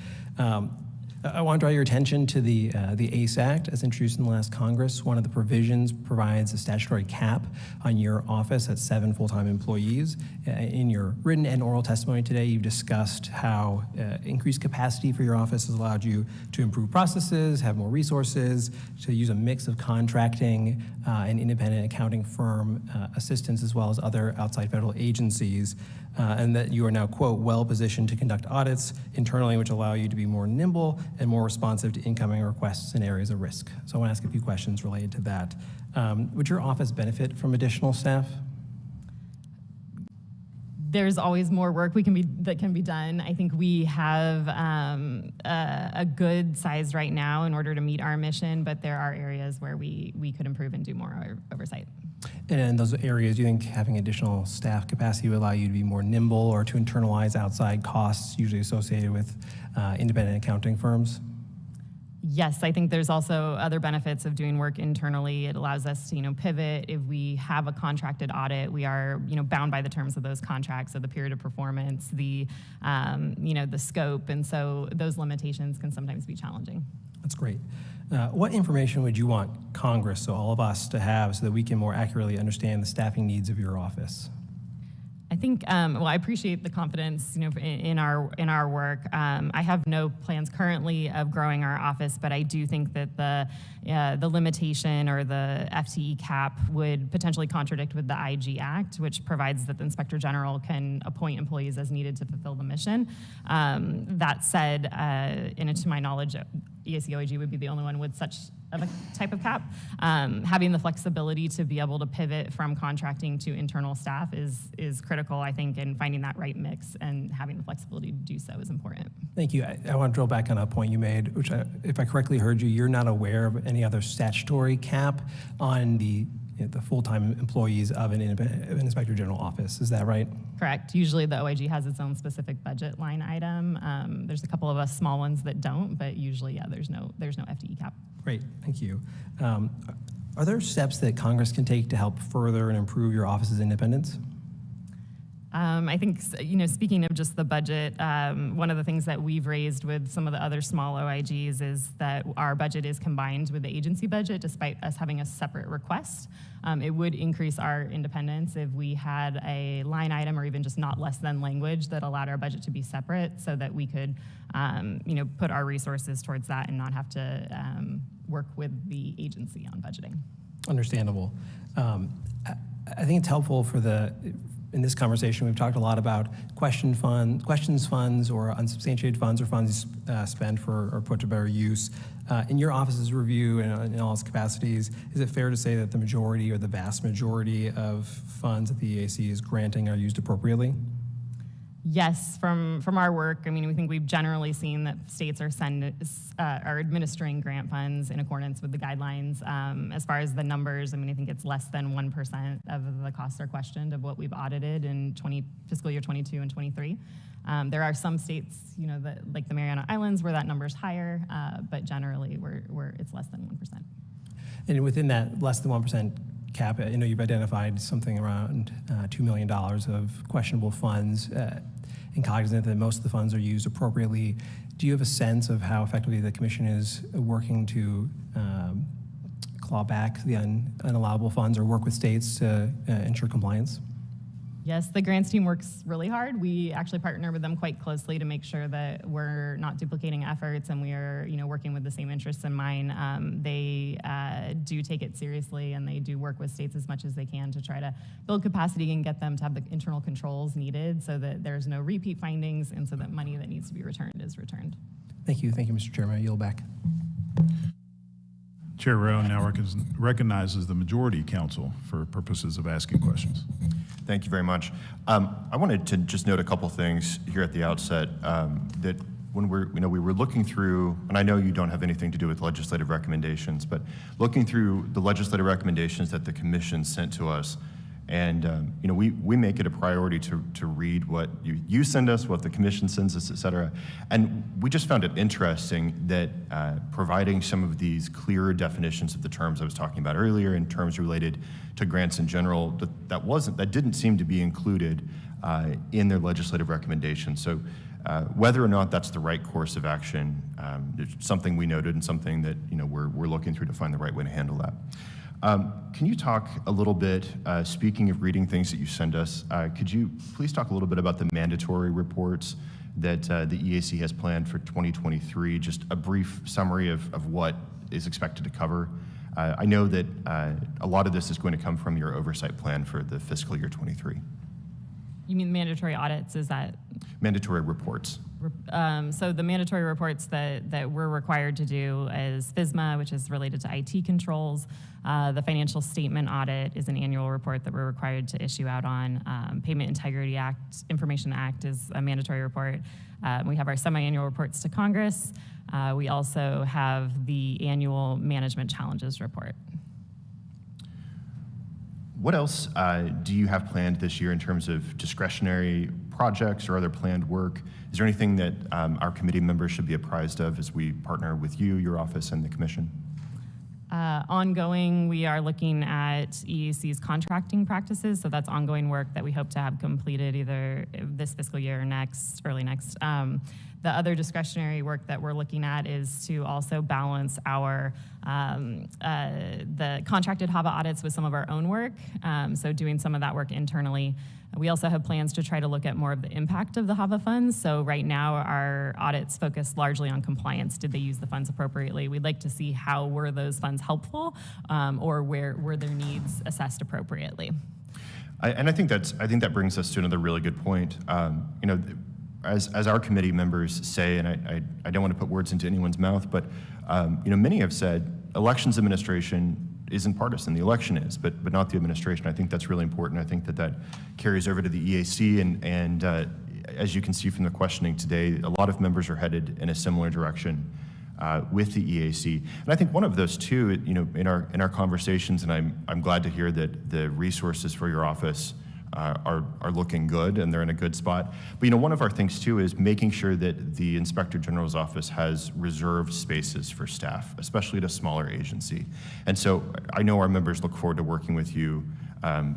I want to draw your attention to the ACE Act as introduced in the last Congress. One of the provisions provides a statutory cap on your office at 7 full-time employees. In your written and oral testimony today, you've discussed how increased capacity for your office has allowed you to improve processes, have more resources, to use a mix of contracting and independent accounting firm assistance, as well as other outside federal agencies, and that you are now, quote, well-positioned to conduct audits internally, which allow you to be more nimble and more responsive to incoming requests in areas of risk. So I want to ask a few questions related to that. Would your office benefit from additional staff? there's always more work that can be done. I think we have a good size right now in order to meet our mission, but there are areas where we could improve and do more oversight. And in those areas, do you think having additional staff capacity would allow you to be more nimble or to internalize outside costs usually associated with independent accounting firms? Yes, I think there's also other benefits of doing work internally. It allows us to, pivot. If we have a contracted audit, we are, bound by the terms of those contracts, so the period of performance, the scope, and so those limitations can sometimes be challenging. That's great. What information would you want Congress, so all of us, to have so that we can more accurately understand the staffing needs of your office? I think, I appreciate the confidence, in our work. I have no plans currently of growing our office, but I do think that the limitation or the FTE cap would potentially contradict with the IG Act, which provides that the Inspector General can appoint employees as needed to fulfill the mission. That said, and to my knowledge, EAC-OIG would be the only one with such of a type of cap. Having the flexibility to be able to pivot from contracting to internal staff is critical, I think, and finding that right mix and having the flexibility to do so is important. Thank you. I want to drill back on a point you made, which, if I correctly heard you, you're not aware of any other statutory cap on the full-time employees of an Inspector General office. Is that right? Correct. Usually the OIG has its own specific budget line item. There's a couple of us small ones that don't, but usually, yeah, there's no FTE cap. Great, thank you. Are there steps that Congress can take to help further and improve your office's independence? I think, speaking of just the budget, one of the things that we've raised with some of the other small OIGs is that our budget is combined with the agency budget, despite us having a separate request. It would increase our independence if we had a line item or even just not less than language that allowed our budget to be separate so that we could, put our resources towards that and not have to work with the agency on budgeting. Understandable. I think it's helpful in this conversation, we've talked a lot about questions funds or unsubstantiated funds or funds spent for or put to better use. In your office's review and in all its capacities, is it fair to say that the majority or the vast majority of funds that the EAC is granting are used appropriately? Yes, from our work, we think we've generally seen that states are administering grant funds in accordance with the guidelines. As far as the numbers, I think it's less than 1% of the costs are questioned of what we've audited in fiscal year 22 and 23. There are some states, that, like the Mariana Islands, where that number is higher, but generally it's less than 1%. And within that less than 1% cap, I know you've identified something around $2 million of questionable funds, and cognizant that most of the funds are used appropriately. Do you have a sense of how effectively the Commission is working to claw back the unallowable funds or work with states to ensure compliance? Yes, the grants team works really hard. We actually partner with them quite closely to make sure that we're not duplicating efforts and we are, working with the same interests in mind. They do take it seriously and they do work with states as much as they can to try to build capacity and get them to have the internal controls needed so that there's no repeat findings and so that money that needs to be returned is returned. Thank you, Mr. Chairman. I yield back. Chair Rowan now recognizes the majority counsel for purposes of asking questions. Thank you very much. I wanted to just note a couple things here at the outset that when we were looking through, and I know you don't have anything to do with legislative recommendations, but looking through the legislative recommendations that the Commission sent to us, and we make it a priority to read what you send us, what the Commission sends us, et cetera. And we just found it interesting that providing some of these clearer definitions of the terms I was talking about earlier in terms related to grants in general, that didn't seem to be included in their legislative recommendations. So whether or not that's the right course of action, it's something we noted and something that we're looking through to find the right way to handle that. Can you talk a little bit, speaking of reading things that you send us, could you please talk a little bit about the mandatory reports that the EAC has planned for 2023, just a brief summary of what is expected to cover? I know that a lot of this is going to come from your oversight plan for the fiscal year 23. You mean mandatory audits, is that? Mandatory reports. So the mandatory reports that we're required to do is FSMA, which is related to IT controls. The financial statement audit is an annual report that we're required to issue out on. Payment Integrity Act, Information Act is a mandatory report. We have our semi-annual reports to Congress. We also have the annual management challenges report. What else do you have planned this year in terms of discretionary projects or other planned work? Is there anything that our committee members should be apprised of as we partner with you, your office, and the commission? Ongoing, we are looking at EAC's contracting practices, so that's ongoing work that we hope to have completed either this fiscal year or next, early next. The other discretionary work that we're looking at is to also balance our the contracted HAVA audits with some of our own work, so doing some of that work internally. We also have plans to try to look at more of the impact of the HAVA funds. So right now, our audits focus largely on compliance. Did they use the funds appropriately? We'd like to see how were those funds helpful, or where were their needs assessed appropriately. I think that brings us to another really good point. You know, as our committee members say, and I don't want to put words into anyone's mouth, but you know, many have said elections administration isn't partisan. The election is, but not the administration. I think that's really important. I think that carries over to the EAC, and as you can see from the questioning today, a lot of members are headed in a similar direction with the EAC. And I think one of those too, you know, in our conversations, and I'm glad to hear that the resources for your office are looking good and they're in a good spot. But you know, one of our things too is making sure that the Inspector General's office has reserved spaces for staff, especially at a smaller agency. And so I know our members look forward to working with you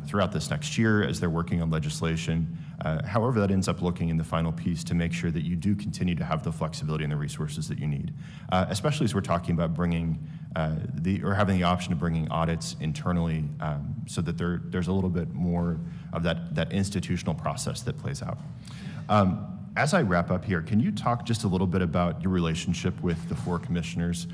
throughout this next year as they're working on legislation. However that ends up looking in the final piece, to make sure that you do continue to have the flexibility and the resources that you need, especially as we're talking about bringing having the option of bringing audits internally, so that there's a little bit more of that institutional process that plays out. As I wrap up here, can you talk just a little bit about your relationship with the four commissioners,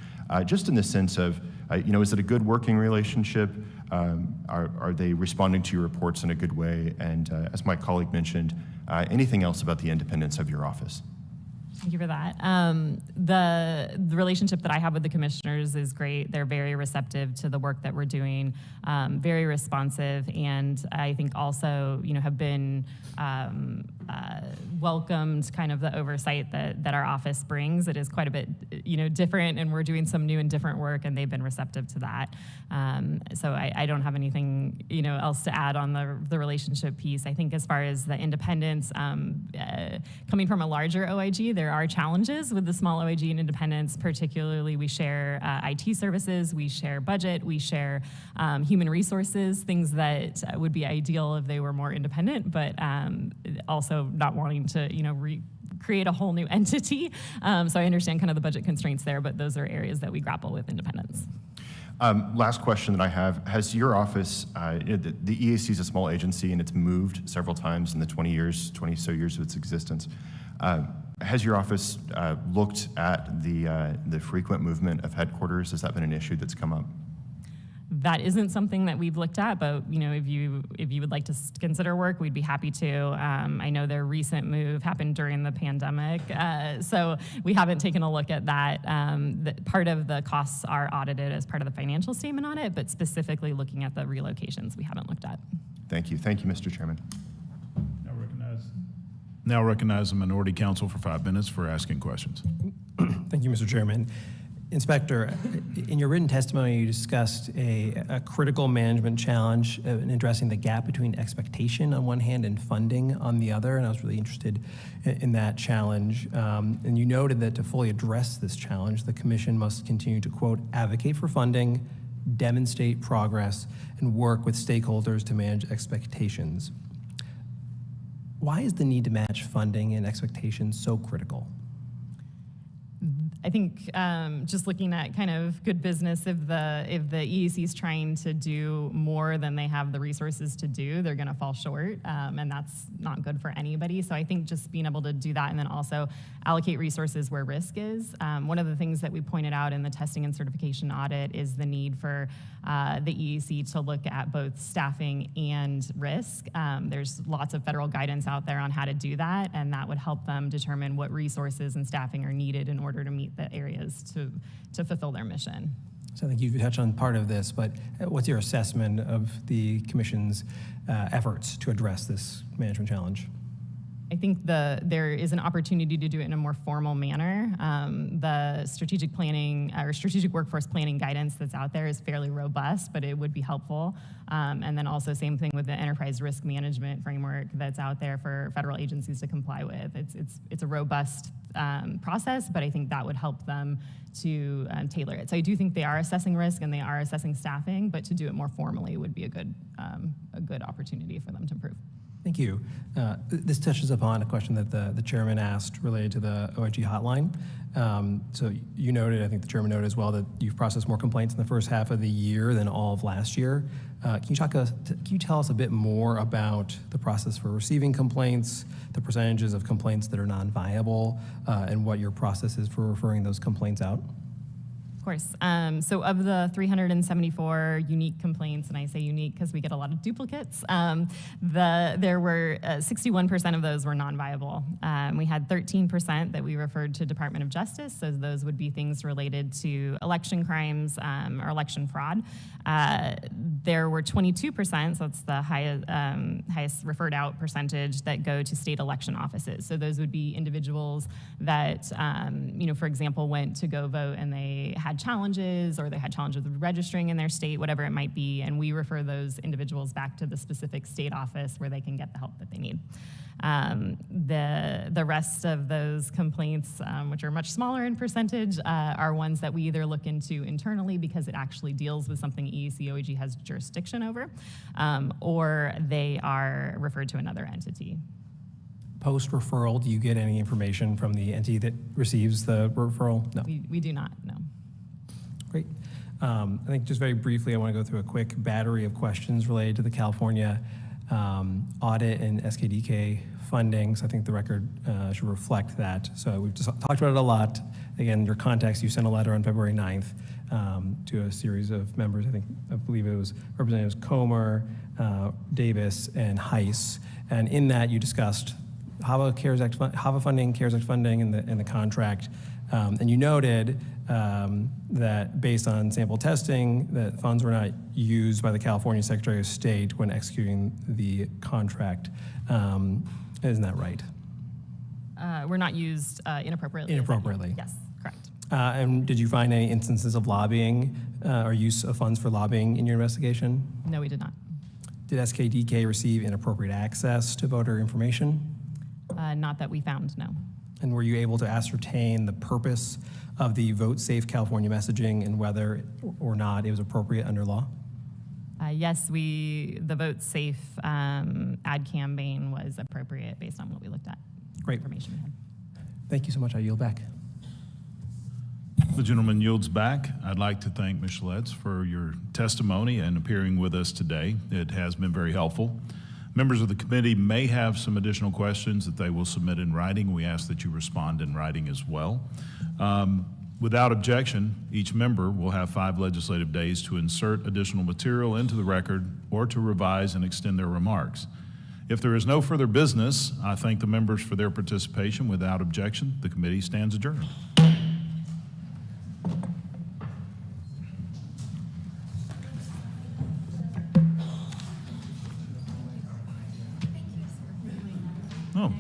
just in the sense of, you know, is it a good working relationship? Are they responding to your reports in a good way? And as my colleague mentioned, anything else about the independence of your office? Thank you for that. The relationship that I have with the commissioners is great. They're very receptive to the work that we're doing, very responsive, and I think also, you know, have been welcomed kind of the oversight that our office brings. It is quite a bit, you know, different, and we're doing some new and different work, and they've been receptive to that. So I don't have anything, you know, else to add on the relationship piece. I think as far as the independence, coming from a larger OIG, there are challenges with the small OIG and independence. Particularly, we share IT services, we share budget, we share human resources, things that would be ideal if they were more independent, but also not wanting to, you know, create a whole new entity. So I understand kind of the budget constraints there, but those are areas that we grapple with independence. Last question that I have, has your office, you know, the EAC is a small agency and it's moved several times in the 20 so years of its existence. Has your office looked at the frequent movement of headquarters? Has that been an issue that's come up? That isn't something that we've looked at, but you know, if you would like to consider work, we'd be happy to. I know their recent move happened during the pandemic, so we haven't taken a look at that. Part of the costs are audited as part of the financial statement audit, but specifically looking at the relocations, we haven't looked at. Thank you, Mr. Chairman. Now recognize the Minority Counsel for 5 minutes for asking questions. Thank you, Mr. Chairman. Inspector, in your written testimony, you discussed a critical management challenge in addressing the gap between expectation on one hand and funding on the other, and I was really interested in that challenge. And you noted that to fully address this challenge, the Commission must continue to, quote, advocate for funding, demonstrate progress, and work with stakeholders to manage expectations. Why is the need to match funding and expectations so critical? I think just looking at kind of good business, if the EEC is trying to do more than they have the resources to do, they're going to fall short, and that's not good for anybody. So I think just being able to do that and then also allocate resources where risk is. One of the things that we pointed out in the testing and certification audit is the need for the EEC to look at both staffing and risk. There's lots of federal guidance out there on how to do that, and that would help them determine what resources and staffing are needed in order to meet the areas to fulfill their mission. So I think you've touched on part of this, but what's your assessment of the Commission's efforts to address this management challenge? I think there is an opportunity to do it in a more formal manner. The strategic planning or strategic workforce planning guidance that's out there is fairly robust, but it would be helpful. And then also same thing with the enterprise risk management framework that's out there for federal agencies to comply with. It's a robust process, but I think that would help them to tailor it. So I do think they are assessing risk and they are assessing staffing, but to do it more formally would be a good opportunity for them to improve. Thank you. This touches upon a question that the chairman asked related to the OIG hotline. So you noted, I think the chairman noted as well, that you've processed more complaints in the first half of the year than all of last year. Can you tell us a bit more about the process for receiving complaints, the percentages of complaints that are non-viable, and what your process is for referring those complaints out? Of course. So of the 374 unique complaints, and I say unique because we get a lot of duplicates, there were 61% of those were non-viable. We had 13% that we referred to Department of Justice, so those would be things related to election crimes or election fraud. There were 22%, so that's the highest referred out percentage, that go to state election offices. So those would be individuals that, for example, went to go vote and they had challenges, or they had challenges with registering in their state, whatever it might be, and we refer those individuals back to the specific state office where they can get the help that they need. The rest of those complaints, which are much smaller in percentage, are ones that we either look into internally because it actually deals with something EEC OEG has jurisdiction over, or they are referred to another entity. Post-referral, do you get any information from the entity that receives the referral? No. We do not, no. Great. I think just very briefly, I want to go through a quick battery of questions related to the California audit and SKDK funding. So I think the record should reflect that. So we've just talked about it a lot. Again, your context, you sent a letter on February 9th to a series of members. I believe it was Representatives Comer, Davis, and Heiss. And in that, you discussed HAVA funding, CARES Act funding, and the contract. And you noted that based on sample testing, that funds were not used by the California Secretary of State when executing the contract. Isn't that right? We're not used inappropriately. Inappropriately. Yes, correct. And did you find any instances of lobbying or use of funds for lobbying in your investigation? No, we did not. Did SKDK receive inappropriate access to voter information? Not that we found, no. And were you able to ascertain the purpose of the Vote Safe California messaging and whether or not it was appropriate under law? Yes, the Vote Safe ad campaign was appropriate based on what we looked at. Great. Information we had. Thank you so much. I yield back. The gentleman yields back. I'd like to thank Ms. Schlitz for your testimony and appearing with us today. It has been very helpful. Members of the committee may have some additional questions that they will submit in writing. We ask that you respond in writing as well. Without objection, each member will have 5 legislative days to insert additional material into the record or to revise and extend their remarks. If there is no further business, I thank the members for their participation. Without objection, the committee stands adjourned. Oh.